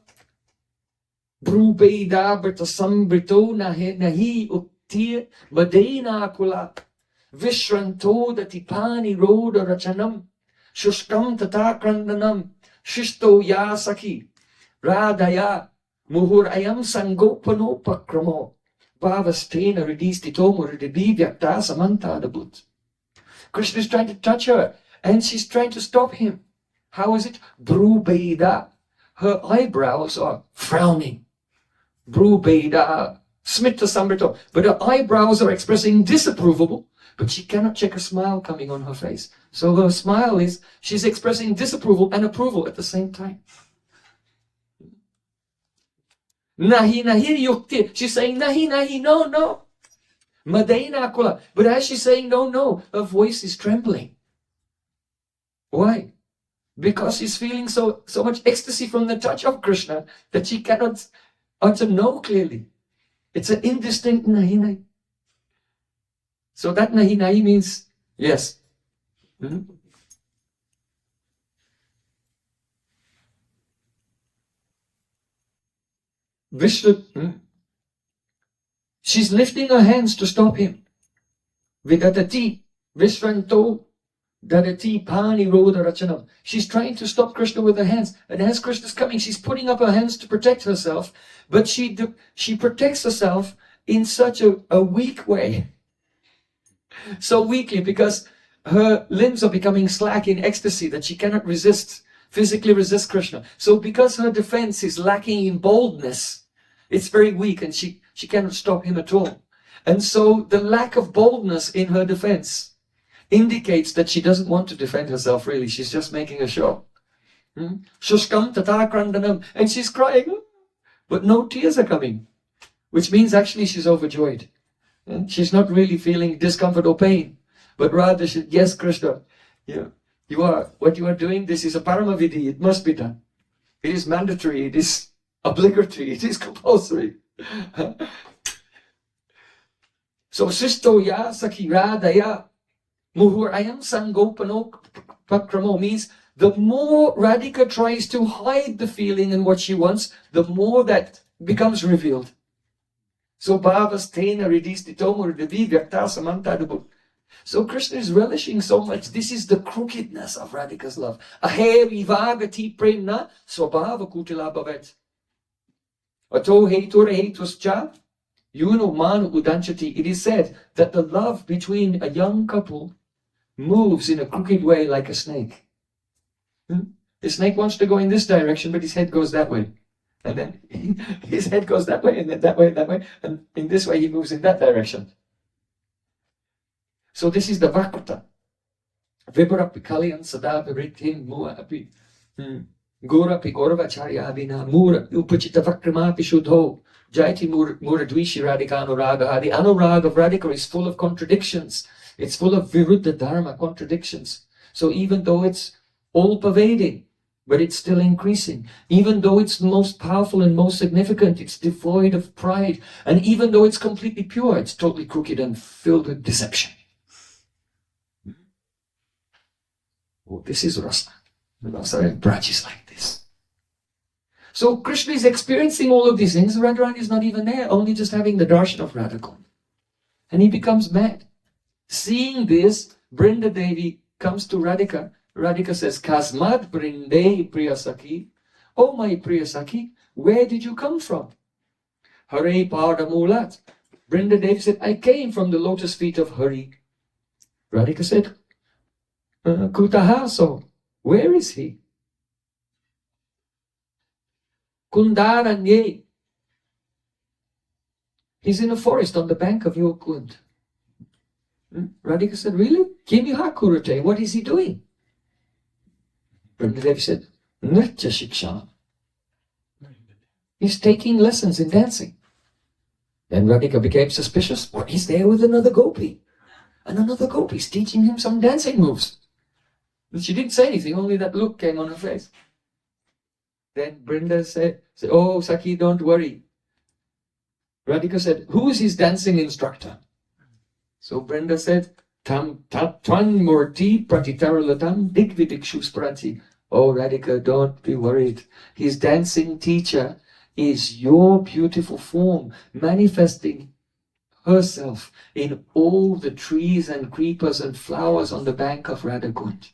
Bru bheda-abheda-tattva nahi uktir madena kula vishranto datipani roda rachanam shushkam tatakrandanam shisto ya saki radhaya muhurayam sangopano pakramo bhavastena ridistito muridivyatta samanta dabut. Krishna is trying to touch her and she's trying to stop him. How is it? Bru bheda. Her eyebrows are frowning. Bru bheda. Smita sambrito. But her eyebrows are expressing disapproval, but she cannot check a smile coming on her face. So her smile is, she's expressing disapproval and approval at the same time. Nahi nahi yukti. She's saying nahi nahi, no, no. Madena kula. But as she's saying no, no, her voice is trembling. Why? Because she's feeling so much ecstasy from the touch of Krishna that she cannot utter no clearly. It's an indistinct nahi nahi. So that nahi nahi means yes. Vishnu. She's lifting her hands to stop him. Vidatati, Vishranto, Dadati, Pani, Roda, Rachanam. She's trying to stop Krishna with her hands. And as Krishna's coming, she's putting up her hands to protect herself. But she protects herself in such a weak way. So weakly because her limbs are becoming slack in ecstasy that she cannot physically resist Krishna. So because her defense is lacking in boldness, it's very weak and she cannot stop him at all. And so the lack of boldness in her defense indicates that she doesn't want to defend herself really. She's just making a show. Shushkam tatakrandanam. And she's crying, but no tears are coming. which means actually she's overjoyed. She's not really feeling discomfort or pain, but rather she, yes, Krishna, what you are doing, this is a paramavidi, it must be done. It is mandatory, it is obligatory, it is compulsory. So Sisto ya Sakhi Radha ya Muhurayam Sangopano Pakramo means the more Radhika tries to hide the feeling and what she wants, the more that becomes revealed. So Bhavas Tena Ridistitomo Ridavi Vyakta Samantadabut. So Krishna is relishing so much. This is the crookedness of Radhika's love. Ahe vivagati premna swabhava kutila bhavet. Ato hetur hetuscha yuno manu udanchati. It is said that the love between a young couple moves in a crooked way like a snake. The snake wants to go in this direction, but his head goes that way. And then his head goes that way, and then that way, and in this way he moves in that direction. So this is the vakrata. Vibharapi kalyan sada viritim mua api gorapi goravacharya abhina mura upachita vakramapi shuddho jaiti muradvishi radhikano raga. The anurag of Radhika is full of contradictions. It's full of viruddha dharma, contradictions. So even though it's all-pervading, but it's still increasing. Even though it's the most powerful and most significant, it's devoid of pride. And even though it's completely pure, it's totally crooked and filled with deception. Oh, this is rasa. The rasa in Braj is like this. So Krishna is experiencing all of these things. Radharani is not even there, only just having the darshan of Radhakund. And he becomes mad. Seeing this, Brinda Devi comes to Radhika. Radhika says, Kasmad Brinde Priyasaki. Oh my Priyasaki, where did you come from? Hare Padamulat. Brinda Devi said, I came from the lotus feet of Hari. Radhika said, Kutahaso, where is he? Kundaranye. He's in a forest on the bank of your Kund. Radhika said, really? Kimihakurate, what is he doing? Vrindadevi said, Nritya Shiksha. He's taking lessons in dancing. Then Radhika became suspicious. What, he's there with another gopi. And another gopi is teaching him some dancing moves. And she didn't say anything, only that look came on her face. Then Brinda said, oh, Sakhi, don't worry. Radhika said, who is his dancing instructor? So Brinda said, Tam Tatvan Murti Pratitaralatam Digvidikshus Prati. Oh Radhika, don't be worried. His dancing teacher is your beautiful form, manifesting herself in all the trees and creepers and flowers on the bank of Radhakund.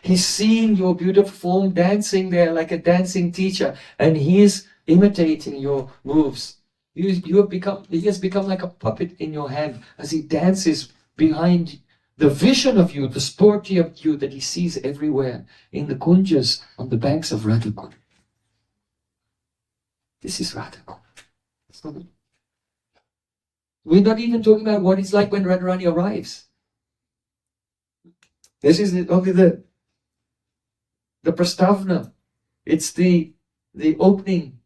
He's seeing your beautiful form dancing there like a dancing teacher, and he is imitating your moves. He has become like a puppet in your hand as he dances behind the vision of you, the sporty of you that he sees everywhere in the kunjas on the banks of Radhakund. This is Radhakund. We're not even talking about what it's like when Radharani arrives. This is only the prastavna. It's the opening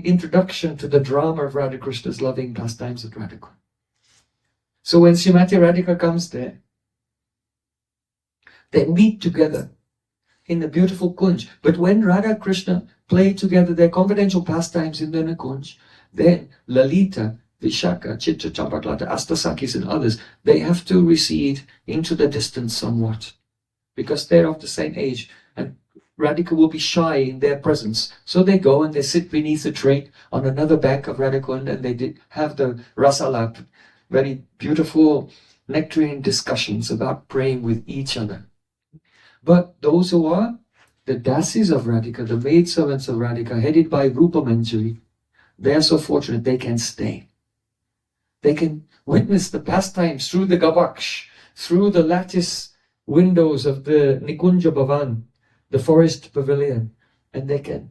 introduction to the drama of Radha Krishna's loving pastimes at Radhakund. So when Srimati Radhika comes there, they meet together in the beautiful kunj. But when Radha Krishna play together their confidential pastimes in the kunj, then Lalita, Vishaka, Chitra, Champaklata, Astasakis and others, they have to recede into the distance somewhat because they're of the same age and Radhika will be shy in their presence. So they go and they sit beneath a tree on another bank of Radhakund and they have the rasalap, very beautiful nectarine discussions about praying with each other. But those who are the dasis of Radhika, the maidservants of Radhika, headed by Rupa Manjari, they are so fortunate they can stay. They can witness the pastimes through the gavaksh, through the lattice windows of the Nikunja Bhavan, the forest pavilion, and they can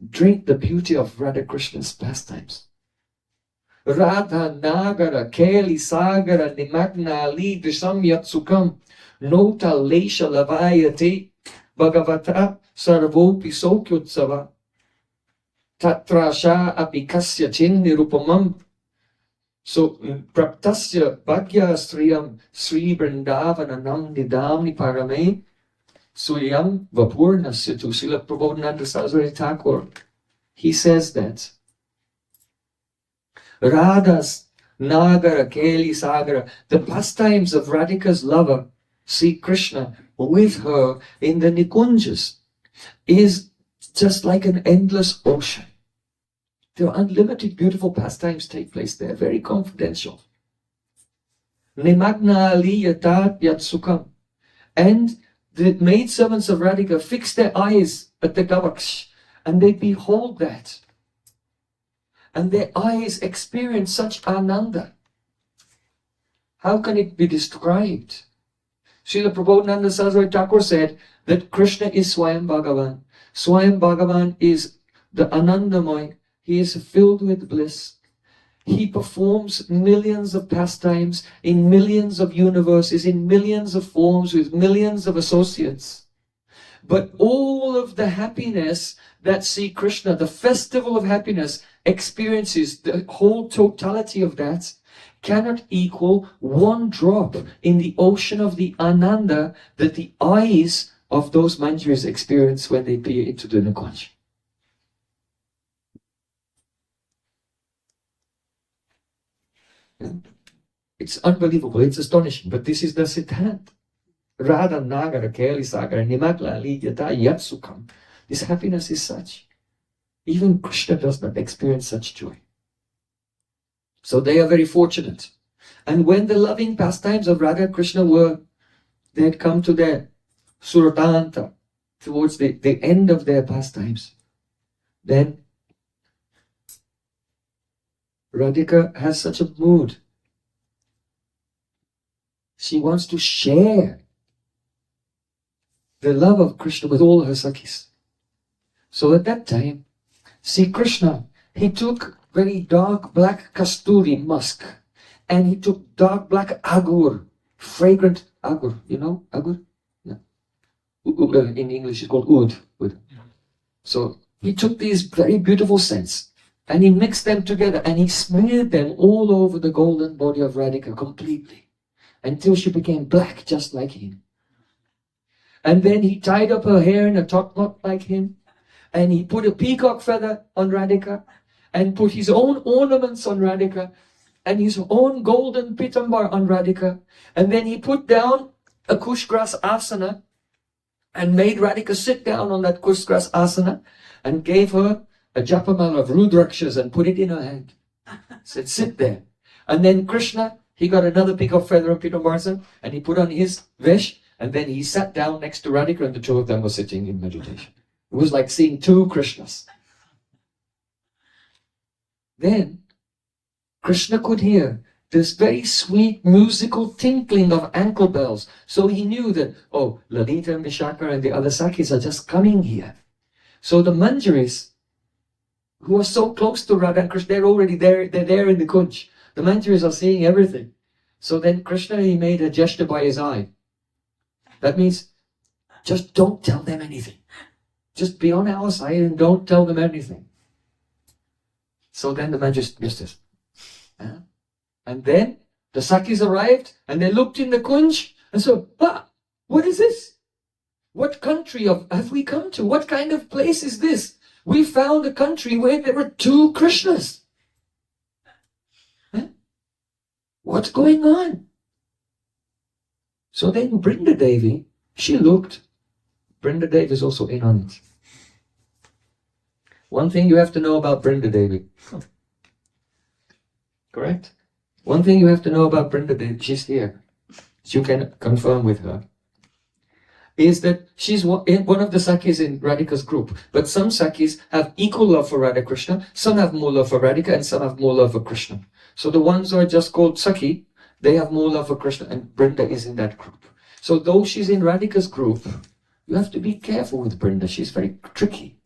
drink the beauty of Radha Krishna's pastimes. Radha Nagara Keli Sagara Nimagna Ali Drisham Yatsukam Nota Lesha Lavayate Bhagavata Sarvopi Sokyutsava tatrasha apikasya chin nirupamam. So, praptasya bhagya striyam sri vrindavananam nidamni parame suyam vapurnasya tu. Srila Prabodhananda Saraswati Thakur, he says that Radha's Nagara, Keli Sagara, the pastimes of Radhika's lover, Sri Krishna, with her in the Nikunjas, is just like an endless ocean. There are unlimited beautiful pastimes take place there, very confidential. Nimagna aliyatat yatsukam. And the maidservants of Radhika fix their eyes at the Gavaksh, and they behold that. And their eyes experience such ananda. How can it be described? Srila Prabodhananda Saraswati Thakur said that Krishna is Swayam Bhagavan. Swayam Bhagavan is the Anandamoy. He is filled with bliss. He performs millions of pastimes in millions of universes, in millions of forms, with millions of associates. But all of the happiness that Sri Krishna, the festival of happiness, experiences, the whole totality of that, cannot equal one drop in the ocean of the Ananda that the eyes of those Manjaris experience when they peer into the Nikunj. It's unbelievable, it's astonishing, but this is the Siddhant. Radha Nagara, Keli Sagara, Nimakla Aliyata Yatsukam. This happiness is such. Even Krishna does not experience such joy. So they are very fortunate. And when the loving pastimes of Radha and Krishna they had come to their Suratanta, towards the end of their pastimes, then Radhika has such a mood. She wants to share the love of Krishna with all her Sakhis. So at that time, Sri Krishna, he took very dark black kasturi musk, and he took dark black agur, fragrant agur. You know agur? Yeah. In English it's called oud. So he took these very beautiful scents and he mixed them together and he smeared them all over the golden body of Radhika completely until she became black just like him. And then he tied up her hair in a top knot like him, and he put a peacock feather on Radhika, and put his own ornaments on Radhika, and his own golden pitambar on Radhika, and then he put down a kushgrass asana, and made Radhika sit down on that kushgrass asana, and gave her a japamala of rudrakshas and put it in her hand. Said, sit there. And then Krishna, he got another peacock feather of pitambar, and he put on his vesh, and then he sat down next to Radhika, and the two of them were sitting in meditation. It was like seeing two Krishnas. Then Krishna could hear this very sweet musical tinkling of ankle bells. So he knew that, oh, Lalita and Vishaka and the other Sakhis are just coming here. So the Manjaris, who are so close to Radha and Krishna, they're already there, they're there in the Kunj. The Manjaris are seeing everything. So then Krishna, he made a gesture by his eye. That means, just don't tell them anything. Just be on our side and don't tell them anything. So then the man just this. And then the Sakhis arrived and they looked in the Kunj and said, what is this? What country have we come to? What kind of place is this? We found a country where there were two Krishnas. What's going on? So then Brinda Devi, she looked. Brinda Devi is also in on it. One thing you have to know about Brinda Devi. Correct? One thing you have to know about Brinda Devi, she's here. You can confirm with her. Is that she's one of the Sakhis in Radhika's group. But some Sakhis have equal love for Radha Krishna, some have more love for Radhika, and some have more love for Krishna. So the ones who are just called Sakhi, they have more love for Krishna, and Brinda is in that group. So though she's in Radhika's group, you have to be careful with Brinda. She's very tricky.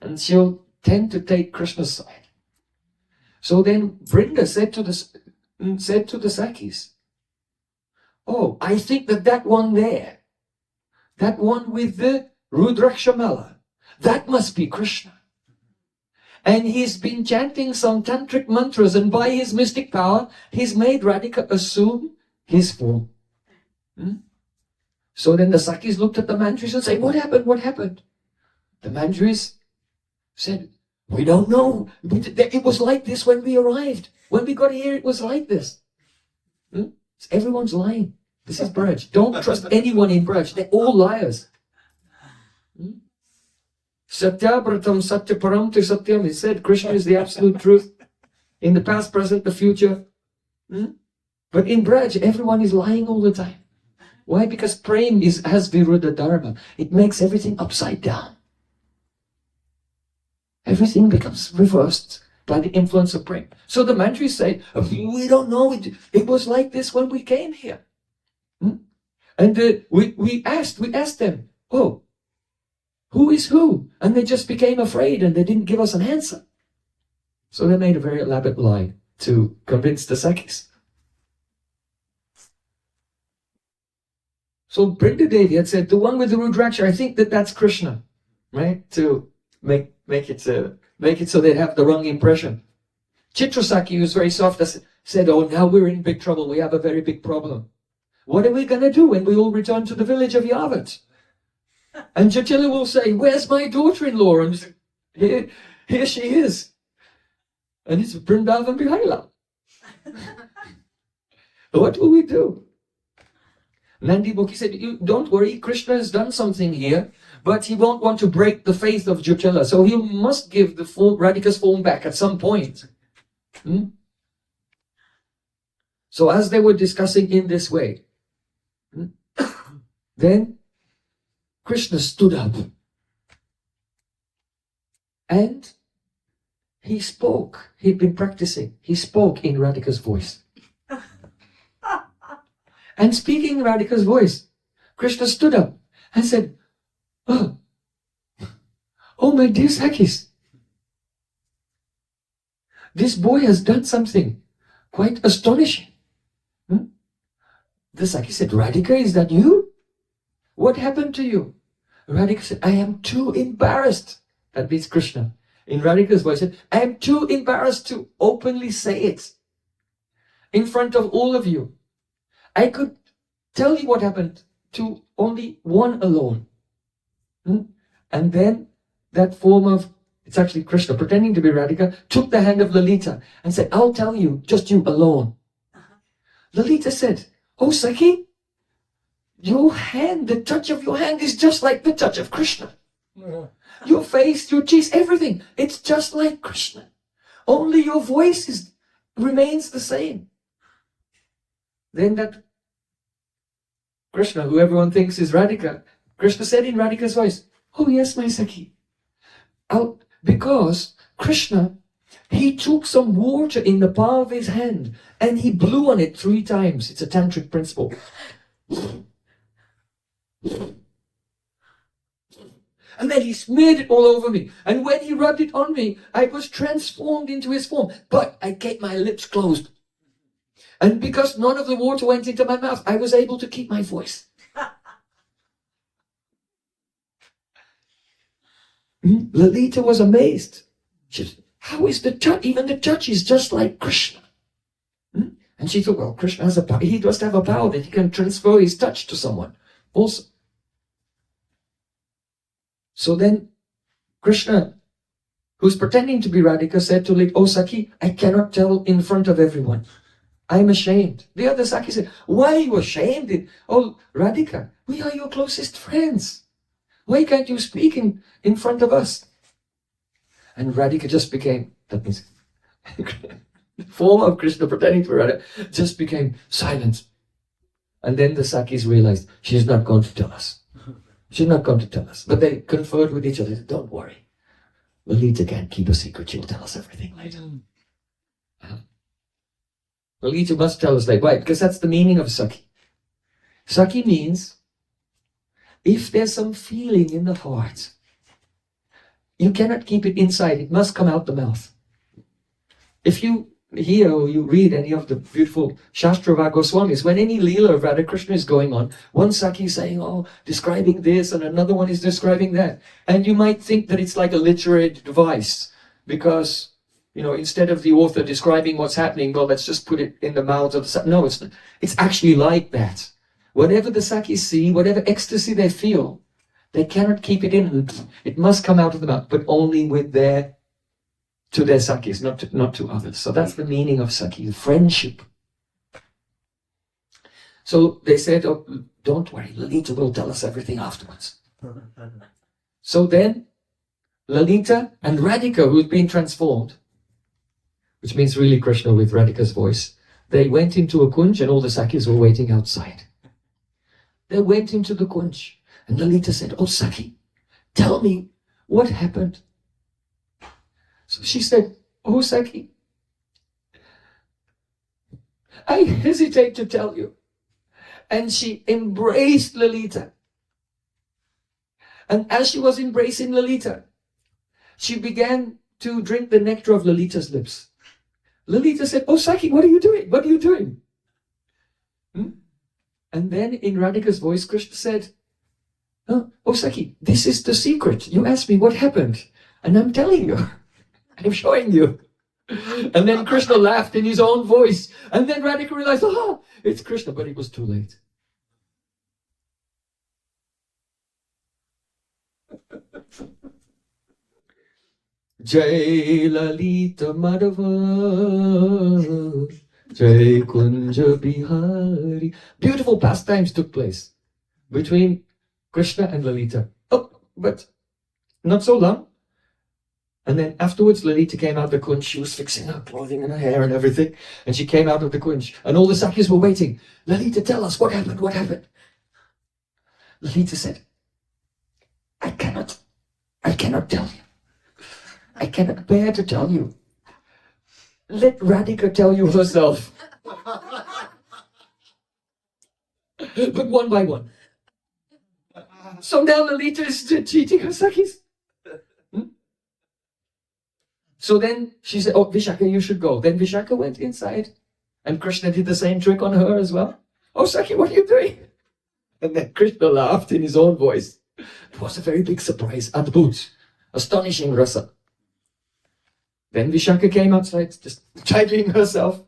And she'll tend to take Krishna's side. So then Brinda said to the Sakhis, oh, I think that one there, that one with the Rudrakshamala, that must be Krishna. And he's been chanting some tantric mantras, and by his mystic power, he's made Radhika assume his form. So then the Sakis looked at the Manjaris and said, what happened? What happened? The Manjaris said, we don't know. It was like this when we arrived. When we got here, it was like this. Everyone's lying. This is Braj. Don't trust anyone in Braj. They're all liars. Satyabratam Satyaparam to Satyam. He said Krishna is the absolute truth. In the past, present, the future. But in Braj, everyone is lying all the time. Why? Because Prem has Viruddha Dharma. It makes everything upside down. Everything becomes reversed by the influence of Prem. So the Manjaris say, we don't know. It was like this when we came here. And we asked them, oh, who is who? And they just became afraid and they didn't give us an answer. So they made a very elaborate lie to convince the Sakis. So Brinda Devi had said, the one with the Rudraksha, I think that's Krishna, right? To make it so they'd have the wrong impression. Chitrasaki, who was very soft, said, oh, now we're in big trouble. We have a very big problem. What are we going to do when we all return to the village of Yavat? And Jatila will say, where's my daughter-in-law? And here she is. And it's Vrindavan Bihaila. What will we do? Nandi Mukhi said, don't worry, Krishna has done something here, but he won't want to break the faith of Jatila, so he must give the Radhika's form back at some point. So as they were discussing in this way, then Krishna stood up and he spoke. He'd been practicing. He spoke in Radhika's voice. And speaking in Radhika's voice, Krishna stood up and said, oh my dear Sakis, this boy has done something quite astonishing. The Sakis said, Radhika, is that you? What happened to you? Radhika said, I am too embarrassed. That means Krishna. In Radhika's voice, said, I am too embarrassed to openly say it in front of all of you. I could tell you what happened to only one alone. And then that form of, it's actually Krishna, pretending to be Radhika, took the hand of Lalita and said, I'll tell you, just you alone. Lalita said, oh Saki, your hand, the touch of your hand is just like the touch of Krishna. Your face, your cheeks, everything, it's just like Krishna. Only your voice remains the same. Then that Krishna, who everyone thinks is Radhika, Krishna said in Radhika's voice, oh yes, my Saki. Because Krishna, he took some water in the palm of his hand and he blew on it 3 times. It's a tantric principle. And then he smeared it all over me. And when he rubbed it on me, I was transformed into his form. But I kept my lips closed. And because none of the water went into my mouth, I was able to keep my voice. Lalita was amazed. She said, how is the touch? Even the touch is just like Krishna. And she thought, well, Krishna has a power. He must have a power that he can transfer his touch to someone also. So then Krishna, who's pretending to be Radhika, said to Lalita, oh Saki, I cannot tell in front of everyone. I'm ashamed. The other Saki said, why are you ashamed? Oh, Radhika, we are your closest friends. Why can't you speak in front of us? And Radhika just became, that means, the form of Krishna pretending to be Radhika, just became silent. And then the Sakis realized, she's not going to tell us. She's not going to tell us. But they conferred with each other, said, don't worry. Lalita can't keep a secret, she'll tell us everything later. Lalita must tell us later. Why? Because that's the meaning of Saki. Saki means, if there's some feeling in the heart, you cannot keep it inside. It must come out the mouth. If you hear or you read any of the beautiful Shastrava Goswamis, when any Leela of Radha Krishna is going on, one Saki is saying, oh, describing this, and another one is describing that. And you might think that it's like a literary device. because, instead of the author describing what's happening, well, let's just put it in the mouths of the Sakis. No, it's not. It's actually like that. Whatever the Sakis see, whatever ecstasy they feel, they cannot keep it in. It must come out of the mouth, but only to their Sakis, not to others. So that's the meaning of Saki, friendship. So they said, oh, don't worry, Lalita will tell us everything afterwards. So then, Lalita and Radhika, who had been transformed, which means really Krishna with Radhika's voice, they went into a kunj and all the Sakis were waiting outside. They went into the kunj and Lalita said, oh Saki, tell me what happened. So she said, oh Saki, I hesitate to tell you. And she embraced Lalita. And as she was embracing Lalita, she began to drink the nectar of Lalita's lips. Lalita said, oh Saki, what are you doing? What are you doing? And then in Radhika's voice, Krishna said, oh Saki, this is the secret. You asked me what happened. And I'm telling you. I'm showing you. And then Krishna laughed in his own voice. And then Radhika realized, it's Krishna, but it was too late. Jai Lalita Madhava, Jai Kunja Bihari. Beautiful pastimes took place between Krishna and Lalita. Oh, but not so long. And then afterwards, Lalita came out of the kunj. She was fixing her clothing and her hair and everything. And she came out of the kunj. And all the Sakis were waiting. Lalita, tell us what happened, what happened? Lalita said, I cannot tell you. I cannot bear to tell you. Let Radhika tell you herself. But one by one. So now Lalita is cheating her Sakis. So then she said, oh, Vishaka, you should go. Then Vishaka went inside. And Krishna did the same trick on her as well. Oh, Saki, what are you doing? And then Krishna laughed in his own voice. It was a very big surprise. Adbhut. Astonishing rasa. Then Vishaka came outside, just tidying herself.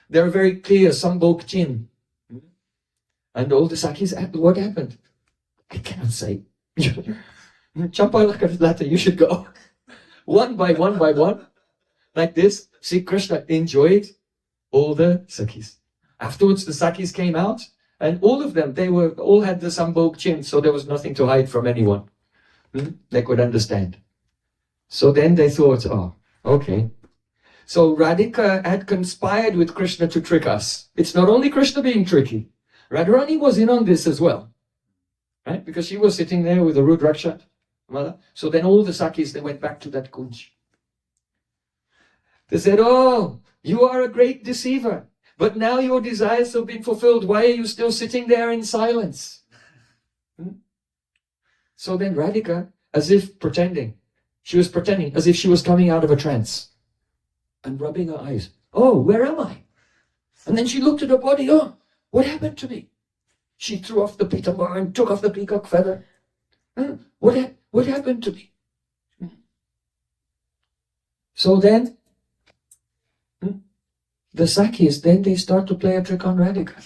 They were very clear, sambok chin. And all the Sakis, what happened? I cannot say. Champalaka, you should go. One by one, like this. See, Krishna enjoyed all the Sakis. Afterwards, the Sakis came out, and all of them, all had the sambok chin, so there was nothing to hide from anyone. They could understand. So then they thought, oh, okay. So Radhika had conspired with Krishna to trick us. It's not only Krishna being tricky. Radharani was in on this as well. Right? Because she was sitting there with a Rudraksha. So then all the Sakis, they went back to that kunj. They said, oh, you are a great deceiver. But now your desires have been fulfilled. Why are you still sitting there in silence? So then Radhika, as if pretending, she was pretending as if she was coming out of a trance and rubbing her eyes. Oh, where am I? And then she looked at her body. Oh, what happened to me? She threw off the pitambara and took off the peacock feather. What happened to me? So then, the Sakis, then they start to play a trick on Radhika.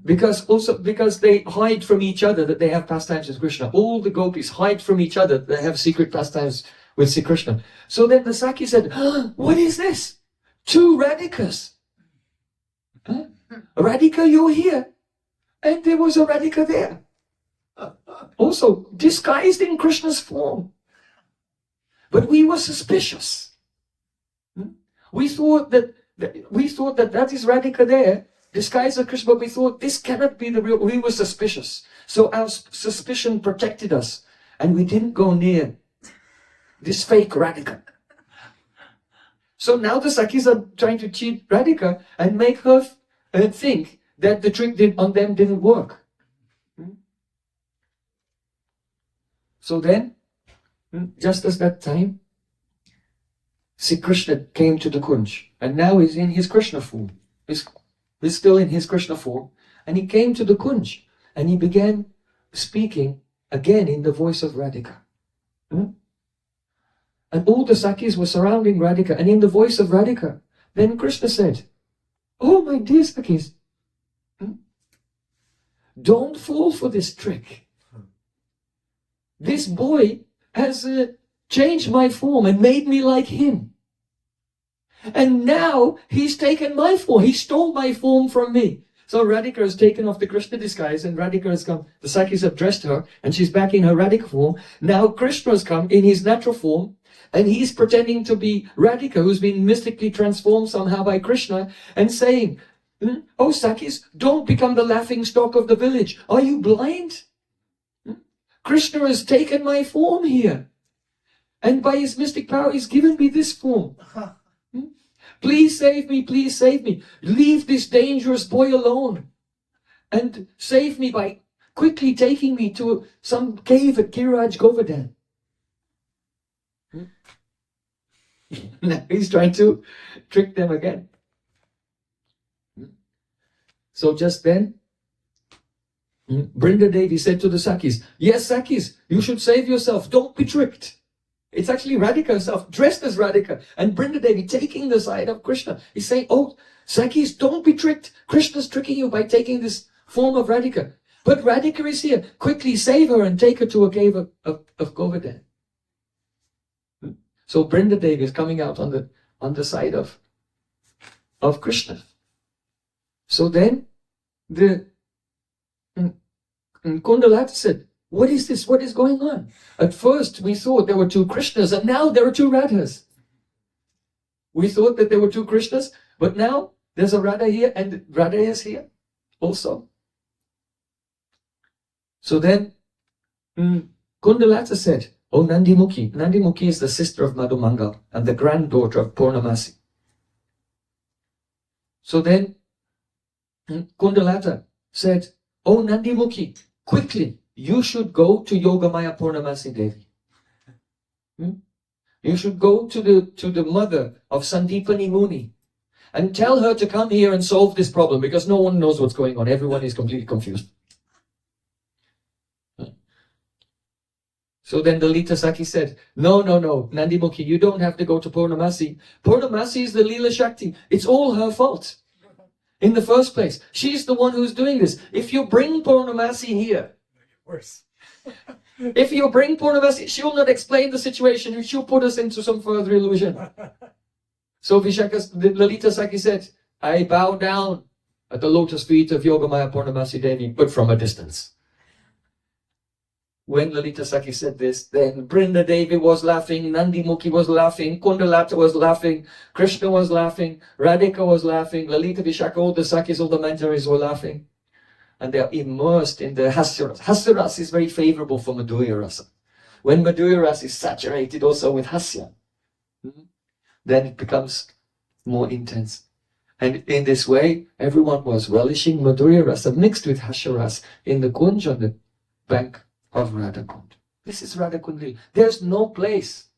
Because they hide from each other that they have pastimes with Krishna. All the gopis hide from each other that they have secret pastimes with Sri Krishna. So then the Saki said, what is this? 2 Radhikas. Radhika, you're here. And there was a Radhika there. Also disguised in Krishna's form. But we were suspicious. We thought that is Radhika there, disguised as Krishna, but we thought this cannot be the real. We were suspicious. So our suspicion protected us, and we didn't go near this fake Radhika. So now the Sakis are trying to cheat Radhika and make her think that the trick on them didn't work. So then, just as that time, Sri Krishna came to the kunj, and now he's in his Krishna form. He's still in his Krishna form, and he came to the kunj, and he began speaking again in the voice of Radhika. And all the Sakis were surrounding Radhika. And in the voice of Radhika, then Krishna said, "Oh, my dear Sakis, don't fall for this trick. This boy has changed my form and made me like him. And now he's taken my form. He stole my form from me." So Radhika has taken off the Krishna disguise, and Radhika has come. The Sakis have dressed her, and she's back in her Radhika form. Now Krishna has come in his natural form, and he's pretending to be Radhika, who's been mystically transformed somehow by Krishna, and saying, "Oh, Sakis, don't become the laughing stock of the village. Are you blind? Krishna has taken my form here. And by his mystic power, he's given me this form. Please save me, please save me. Leave this dangerous boy alone. And save me by quickly taking me to some cave at Giriraj Govardhan." Now he's trying to trick them again. So just then, Brinda Devi said to the Sakis, "Yes, Sakis, you should save yourself. Don't be tricked." It's actually Radhika herself, dressed as Radhika, and Brinda Devi taking the side of Krishna. He's saying, "Oh, Sakis, don't be tricked. Krishna's tricking you by taking this form of Radhika. But Radhika is here. Quickly save her and take her to a cave of Govardhan." So Brinda Devi is coming out on the side of Krishna. So then the Kunda said, "What is this? What is going on? At first we thought there were two Krishnas, and now there are two Radhas. We thought that there were two Krishnas, but now there's a Radha here, and Radha is here also." So then Kunda said, "Oh, Nandimukhi." Nandimukhi is the sister of Madhumangal and the granddaughter of Purnamasi. So then Kunda said, "Oh, Nandimukhi, quickly, you should go to Yogamaya Purnamasi Devi. You should go to the mother of Sandipani Muni and tell her to come here and solve this problem, because no one knows what's going on. Everyone is completely confused." So then the Lita Saki said, No, Nandimukhi, you don't have to go to Purnamasi. Purnamasi is the Leela Shakti. It's all her fault. In the first place, she's the one who's doing this. If you bring Purnamasi here, Worse. if you bring Purnamasi, she will not explain the situation. She'll put us into some further illusion. So the Lalita Saki said, "I bow down at the lotus feet of Yogamaya Purnamasi Devi, but from a distance." When Lalita Saki said this, then Brinda Devi was laughing, Nandimukhi was laughing, Kundalata was laughing, Krishna was laughing, Radhika was laughing, Lalita Vishaka, all the Sakis, all the Manjaris were laughing. And they are immersed in the Hasya. Hasya Rasa is very favorable for Madhurya Rasa. When Madhurya Rasa is saturated also with Hasya, then it becomes more intense. And in this way, everyone was relishing Madhurya Rasa mixed with Hasya Rasa in the Kunj on the bank of Radha Kund. This is Radha Kundali. There's no place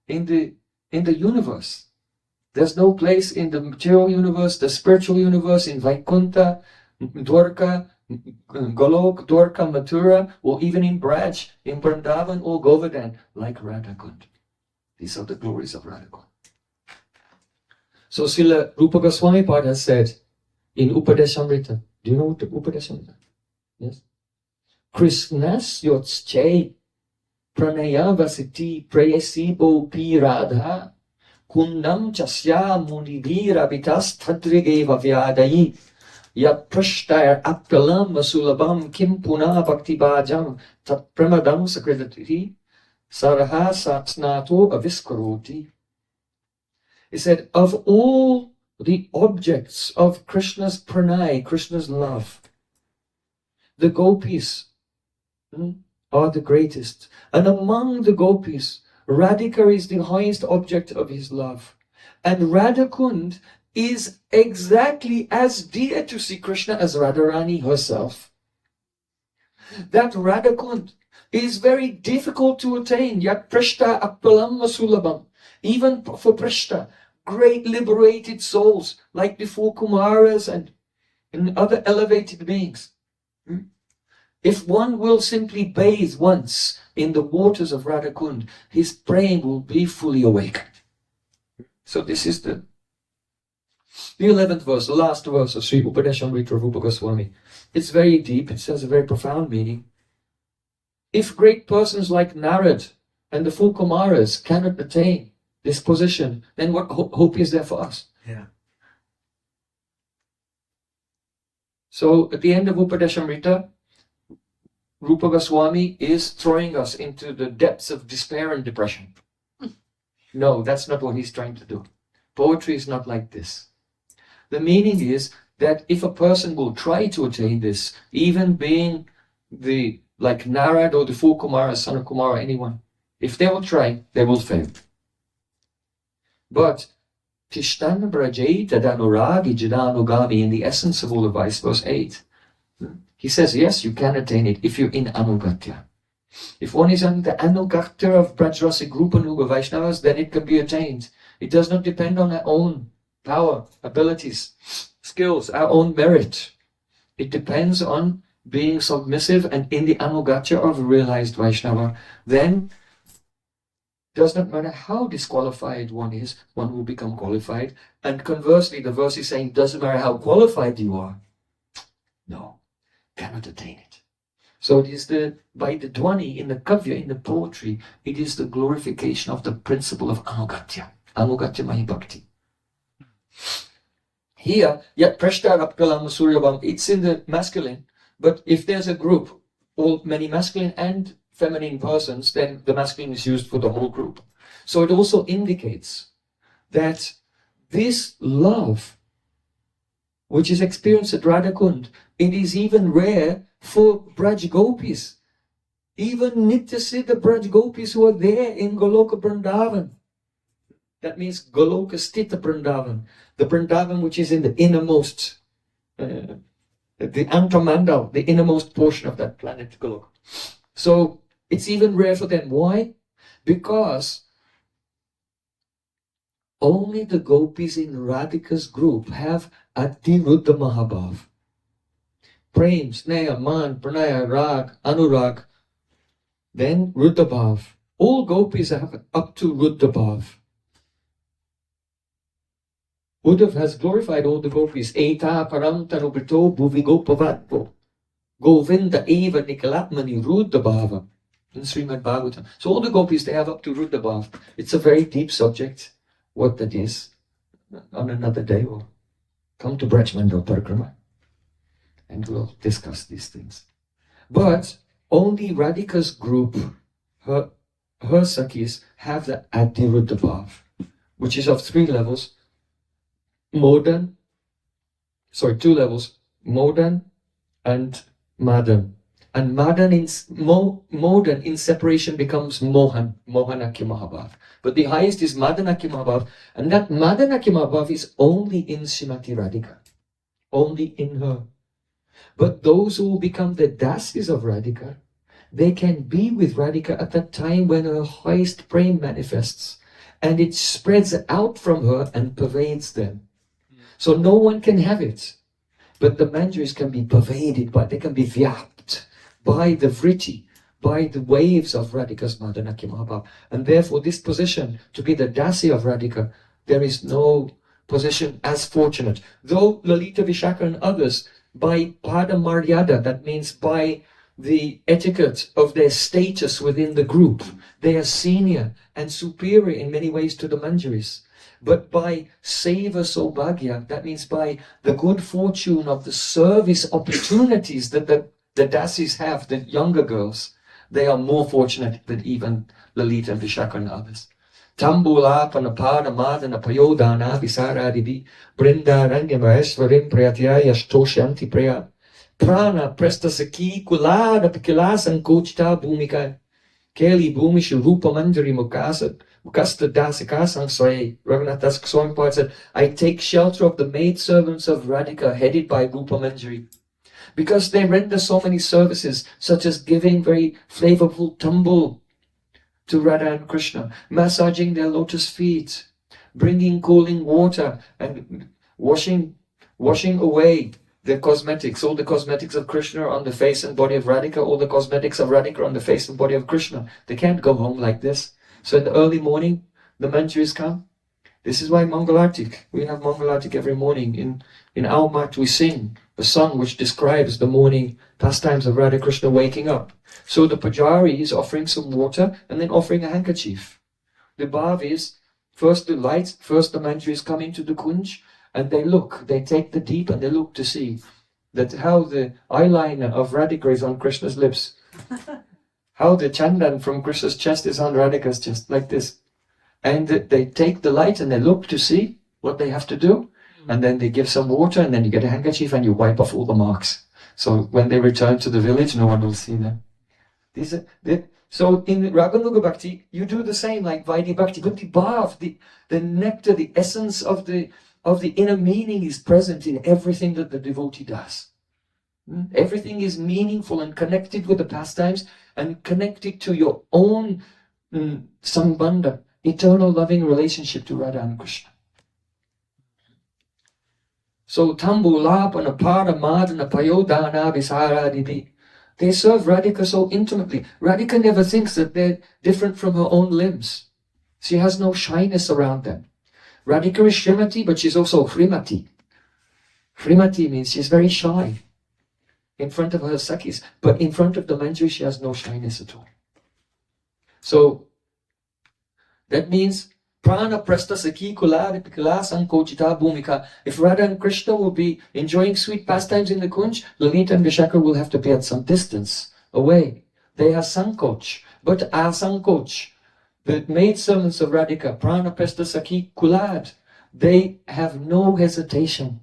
in the universe. There's no place in the material universe, the spiritual universe, in Vaikuntha, Dwarka, Golok, Dwarka, Mathura, or even in Braj, in Vrindavan or Govardhan, like Radha Kund. These are the glories of Radha Kund. So Srila Rupa Goswami Pad has said in Upadeshamrita. Do you know what the Upadeshamrita? Yes. Krishnas yotsche pranaya vasiti prayasibo pi radha kundam chasya munivira vitas tadrigeva vyadayi yat prashtaya aptalam vasulabam kim puna bhakti bhajam tat pramadam sakridati saraha satsnato aviskaroti. He said, of all the objects of Krishna's pranay, Krishna's love, the gopis are the greatest. And among the gopis, Radhika is the highest object of his love. And Radha Kund is exactly as dear to Sri Krishna as Radharani herself. That Radha Kund is very difficult to attain. Yat prashta appalam masulabam. Even for prashta, great liberated souls like the four Kumaras and other elevated beings. If one will simply bathe once in the waters of Radha Kund, his brain will be fully awakened. So this is the 11th verse, the last verse of Sri Upadeshamrita Rupa Goswami. It's very deep, it has a very profound meaning. If great persons like Narad and the four Kumaras cannot attain this position, then what hope is there for us? Yeah. So at the end of Upadeshamrita, Rupa Goswami is throwing us into the depths of despair and depression. No, that's not what he's trying to do. Poetry is not like this. The meaning is that if a person will try to attain this, even being like Narad or the four Kumaras, son of Kumara, anyone, if they will try, they will fail. But Tishtana Brajay Tadanuragi Jadanugami, in the essence of all advice, verse 8, he says, yes, you can attain it if you're in Anugatya. If one is under the Anugatya of Brajrasic Rupanuga Vaishnavas, then it can be attained. It does not depend on our own power, abilities, skills, our own merit. It depends on being submissive and in the Anugatya of a realized Vaishnava. Then, does not matter how disqualified one is, one will become qualified. And conversely, the verse is saying, doesn't matter how qualified you are. No. Cannot attain it. So it is by the Dwani, in the Kavya, in the poetry, it is the glorification of the principle of Anugatya. Anugatya Mahibhakti. Here, Yat Prashtar Apkalam Suryavam, it's in the masculine, but if there's a group, all many masculine and feminine persons, then the masculine is used for the whole group. So it also indicates that this love, which is experienced at Radha Kund, it is even rare for Braj Gopis. Even Nitya Siddha Braj Gopis who are there in Goloka Vrindavan. That means Goloka Sthita Vrindavan. The Vrindavan which is in the innermost, the Antramandal, the innermost portion of that planet Goloka. So it's even rare for them. Why? Because only the gopis in Radhika's group have Atiruddha Mahabhav. Prem, Sneha, Man, Pranaya, Rag, Anurag, then Ruddhabhav. All gopis have up to Ruddhabhav. Uddhav has glorified all the gopis. Eta param tanubrito bhuvi gopavatvo. Govinda eva nikalatmani Ruddhabhava. In Srimad Bhagavatam. So all the gopis, they have up to Ruddhabhav. It's a very deep subject. What that is, on another day, we'll come to Brajmandal Parikrama and we'll discuss these things. But only Radhika's group, her Sakhis, have the Adiruddhabhav, which is of 3 levels. Two levels, Modan and Madan. And Madan in separation becomes Mohanakya Mahabhav. But the highest is Madanakya Mahabhav, and that Madanakya Mahabhav is only in Srimati Radhika, only in her. But those who become the dasis of Radhika, they can be with Radhika at that time when her highest prem manifests, and it spreads out from her and pervades them. So no one can have it, but the manjaris can be pervaded by, they can be vyapt by the vritti, by the waves of Radhika's Madanakya Mahabhav. And therefore this position, to be the dasi of Radhika, there is no position as fortunate. Though Lalita, Vishaka and others, by pada maryada, that means by the etiquette of their status within the group, they are senior and superior in many ways to the manjaris. But by seva sobhagya, that means by the good fortune of the service opportunities that the dasis have, the younger girls, they are more fortunate than even Lalita and Vishaka and others. Tambula panapada madana payodana visaradibi brindaranya maheswarim prayatyaya shtoshanti praya prana presta saki kulada pikilasan kochita bhumika keli bhumishu rupa manjari mukasta dasikasan sway. Raghunath Das Goswami poet said, I take shelter of the maidservants of Radhika headed by Rupa Manjari, because they render so many services, such as giving very flavorful tumble to Radha and Krishna, massaging their lotus feet, bringing cooling water and washing away the cosmetics, all the cosmetics of Krishna are on the face and body of Radhika, all the cosmetics of Radhika are on the face and body of Krishna. They can't go home like this. So in the early morning, the manjaris come. This is why Mangalartik, we have Mangalartik every morning. In our mat we sing a song which describes the morning pastimes of Radha Krishna waking up. So the pujari is offering some water and then offering a handkerchief. The bhav is, first the lights, first the manjaris come into the kunj, and they look, they take the deep and they look to see that how the eyeliner of Radhika is on Krishna's lips. How the chandan from Krishna's chest is on Radhika's chest, like this. And they take the light and they look to see what they have to do. And then they give some water and then you get a handkerchief and you wipe off all the marks. So when they return to the village, no one will see them. So in Raganuga Bhakti, you do the same like Vaidhi Bhakti. But the bhav, the nectar, the essence of the inner meaning is present in everything that the devotee does. Everything is meaningful and connected with the pastimes and connected to your own sambandha, eternal loving relationship to Radha and Krishna. So Tambu Lapana Pada Madana Payodana Visaradibi. They serve Radhika so intimately. Radhika never thinks that they're different from her own limbs. She has no shyness around them. Radhika is Srimati, but she's also Hrimati. Hrimati means she's very shy in front of her Sakhis, but in front of the manjari she has no shyness at all. So that means Prana Prasta Sakhi Kula Ripikala Sankochita Bhumika. If Radha and Krishna will be enjoying sweet pastimes in the Kunj, Lalita and Vishaka will have to be at some distance away. They are Sankoch, but Asankoch. The maidservants of Radhika, Prana Prasta Sakhi Kulad, they have no hesitation.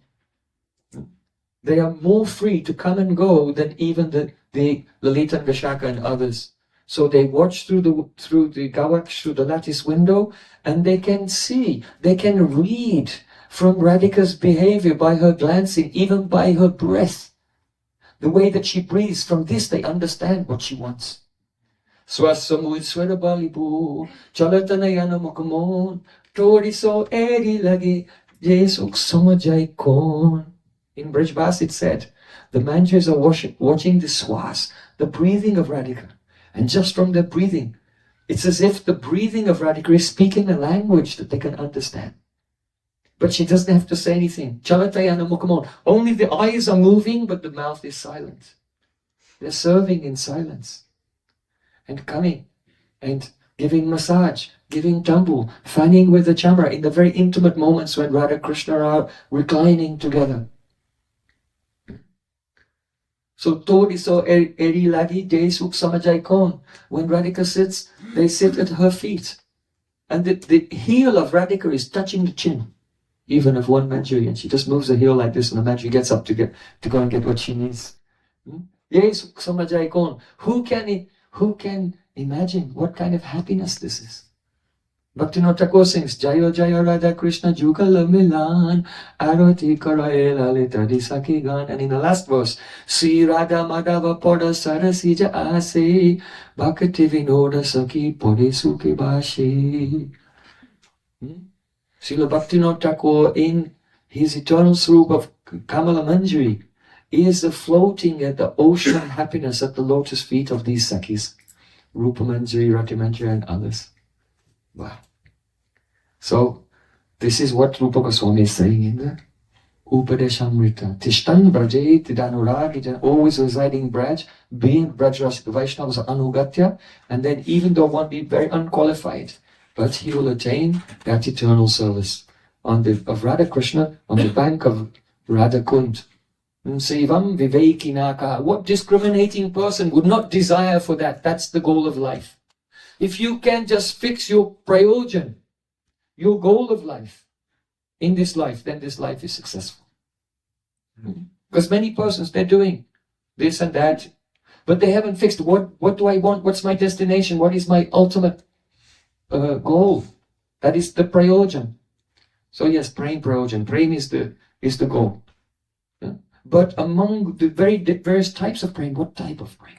They are more free to come and go than even the Lalita and Vishaka and others. So they watch through the gawak, through the lattice window, and they can see, they can read from Radhika's behavior by her glancing, even by her breath. The way that she breathes, from this they understand what she wants. Swasamud Swarabalibu, Chalatanayana Mukamon, Toriso Eri Lagi, Jesuk Samajai Kon. In Brajbas it said, the manjaris are watching the swas, the breathing of Radhika. And just from their breathing, it's as if the breathing of Radhika is speaking a language that they can understand. But she doesn't have to say anything. Chalatayana Mukamon. Only the eyes are moving, but the mouth is silent. They're serving in silence. And coming and giving massage, giving tambu, fanning with the chamra in the very intimate moments when Radha Krishna are reclining together. So Toriso Eri Lagi Jesuk Samajai Kon. When Radhika sits, they sit at her feet. And the heel of Radhika is touching the chin, even of one manjari, and she just moves the heel like this, and the manjari gets up to go and get what she needs. Jesuk Samajai Kon. Who can imagine what kind of happiness this is? Bhaktivinoda Thakur sings, Jayo Jayo Radha Krishna Jugal Milan, Arati Karaye Lalita Disaki Gan. And in the last verse, Sri Radha Madhava Pada Sarasija Ase, Bhakti Vinoda Saki Pode Suki Bashi. Srila Bhaktivinoda Thakur, in his eternal swarup of Kamala Manjari, is floating at the ocean of happiness at the lotus feet of these Sakis, Rupa Manjari, Rati Manjari, and others. Wow. So, this is what Rupa Goswami is saying in the Upadeshamrita. Tishtan Braje Tidanuragita, always residing in Braj, being Brajrasika Vaishnavas Anugatya, and then even though one be very unqualified, but he will attain that eternal service of Radha Krishna on the bank of Radha Kund. Saivam Vivekinaka. What discriminating person would not desire for that? That's the goal of life. If you can just fix your Prayojan, your goal of life, in this life, then this life is successful. Because many persons, they're doing this and that, but they haven't fixed what do I want, what's my destination, what is my ultimate goal. That is the Prayojan. So yes, Prem Prayojan. Prem is the goal. Yeah? But among the various types of Prem, what type of Prem?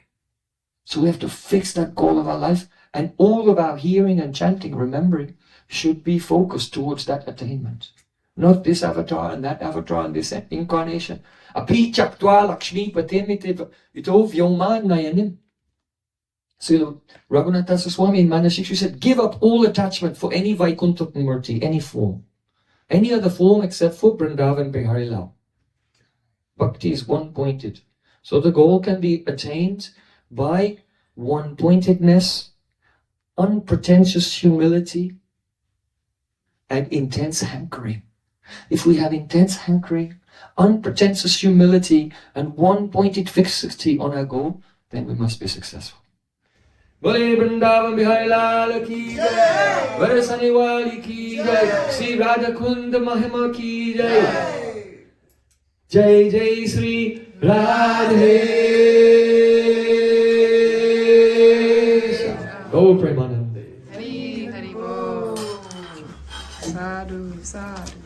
So we have to fix that goal of our life. And all of our hearing and chanting, remembering, should be focused towards that attainment. Not this avatar and that avatar and this incarnation. Api chaktwa Lakshmi patimiti ito vyoman nayanim. So Raghunath Swami in Manasikshu said, give up all attachment for any Vaikuntha Murti, any form. Any other form except for Vrindavan Bihari Lal. Bhakti is one-pointed. So the goal can be attained by one-pointedness, unpretentious humility, and intense hankering. If we have intense hankering, unpretentious humility, and one-pointed fixity on our goal, then we must be successful. Bole Vrindavan Bihari Lal ki jai, Varasani wali ki jai, Sri Radha Kunda Mahima ki jai, Jai Jai Sri Radhe. Go Premanande. Hari Hari Bo. Sadhu, sadhu.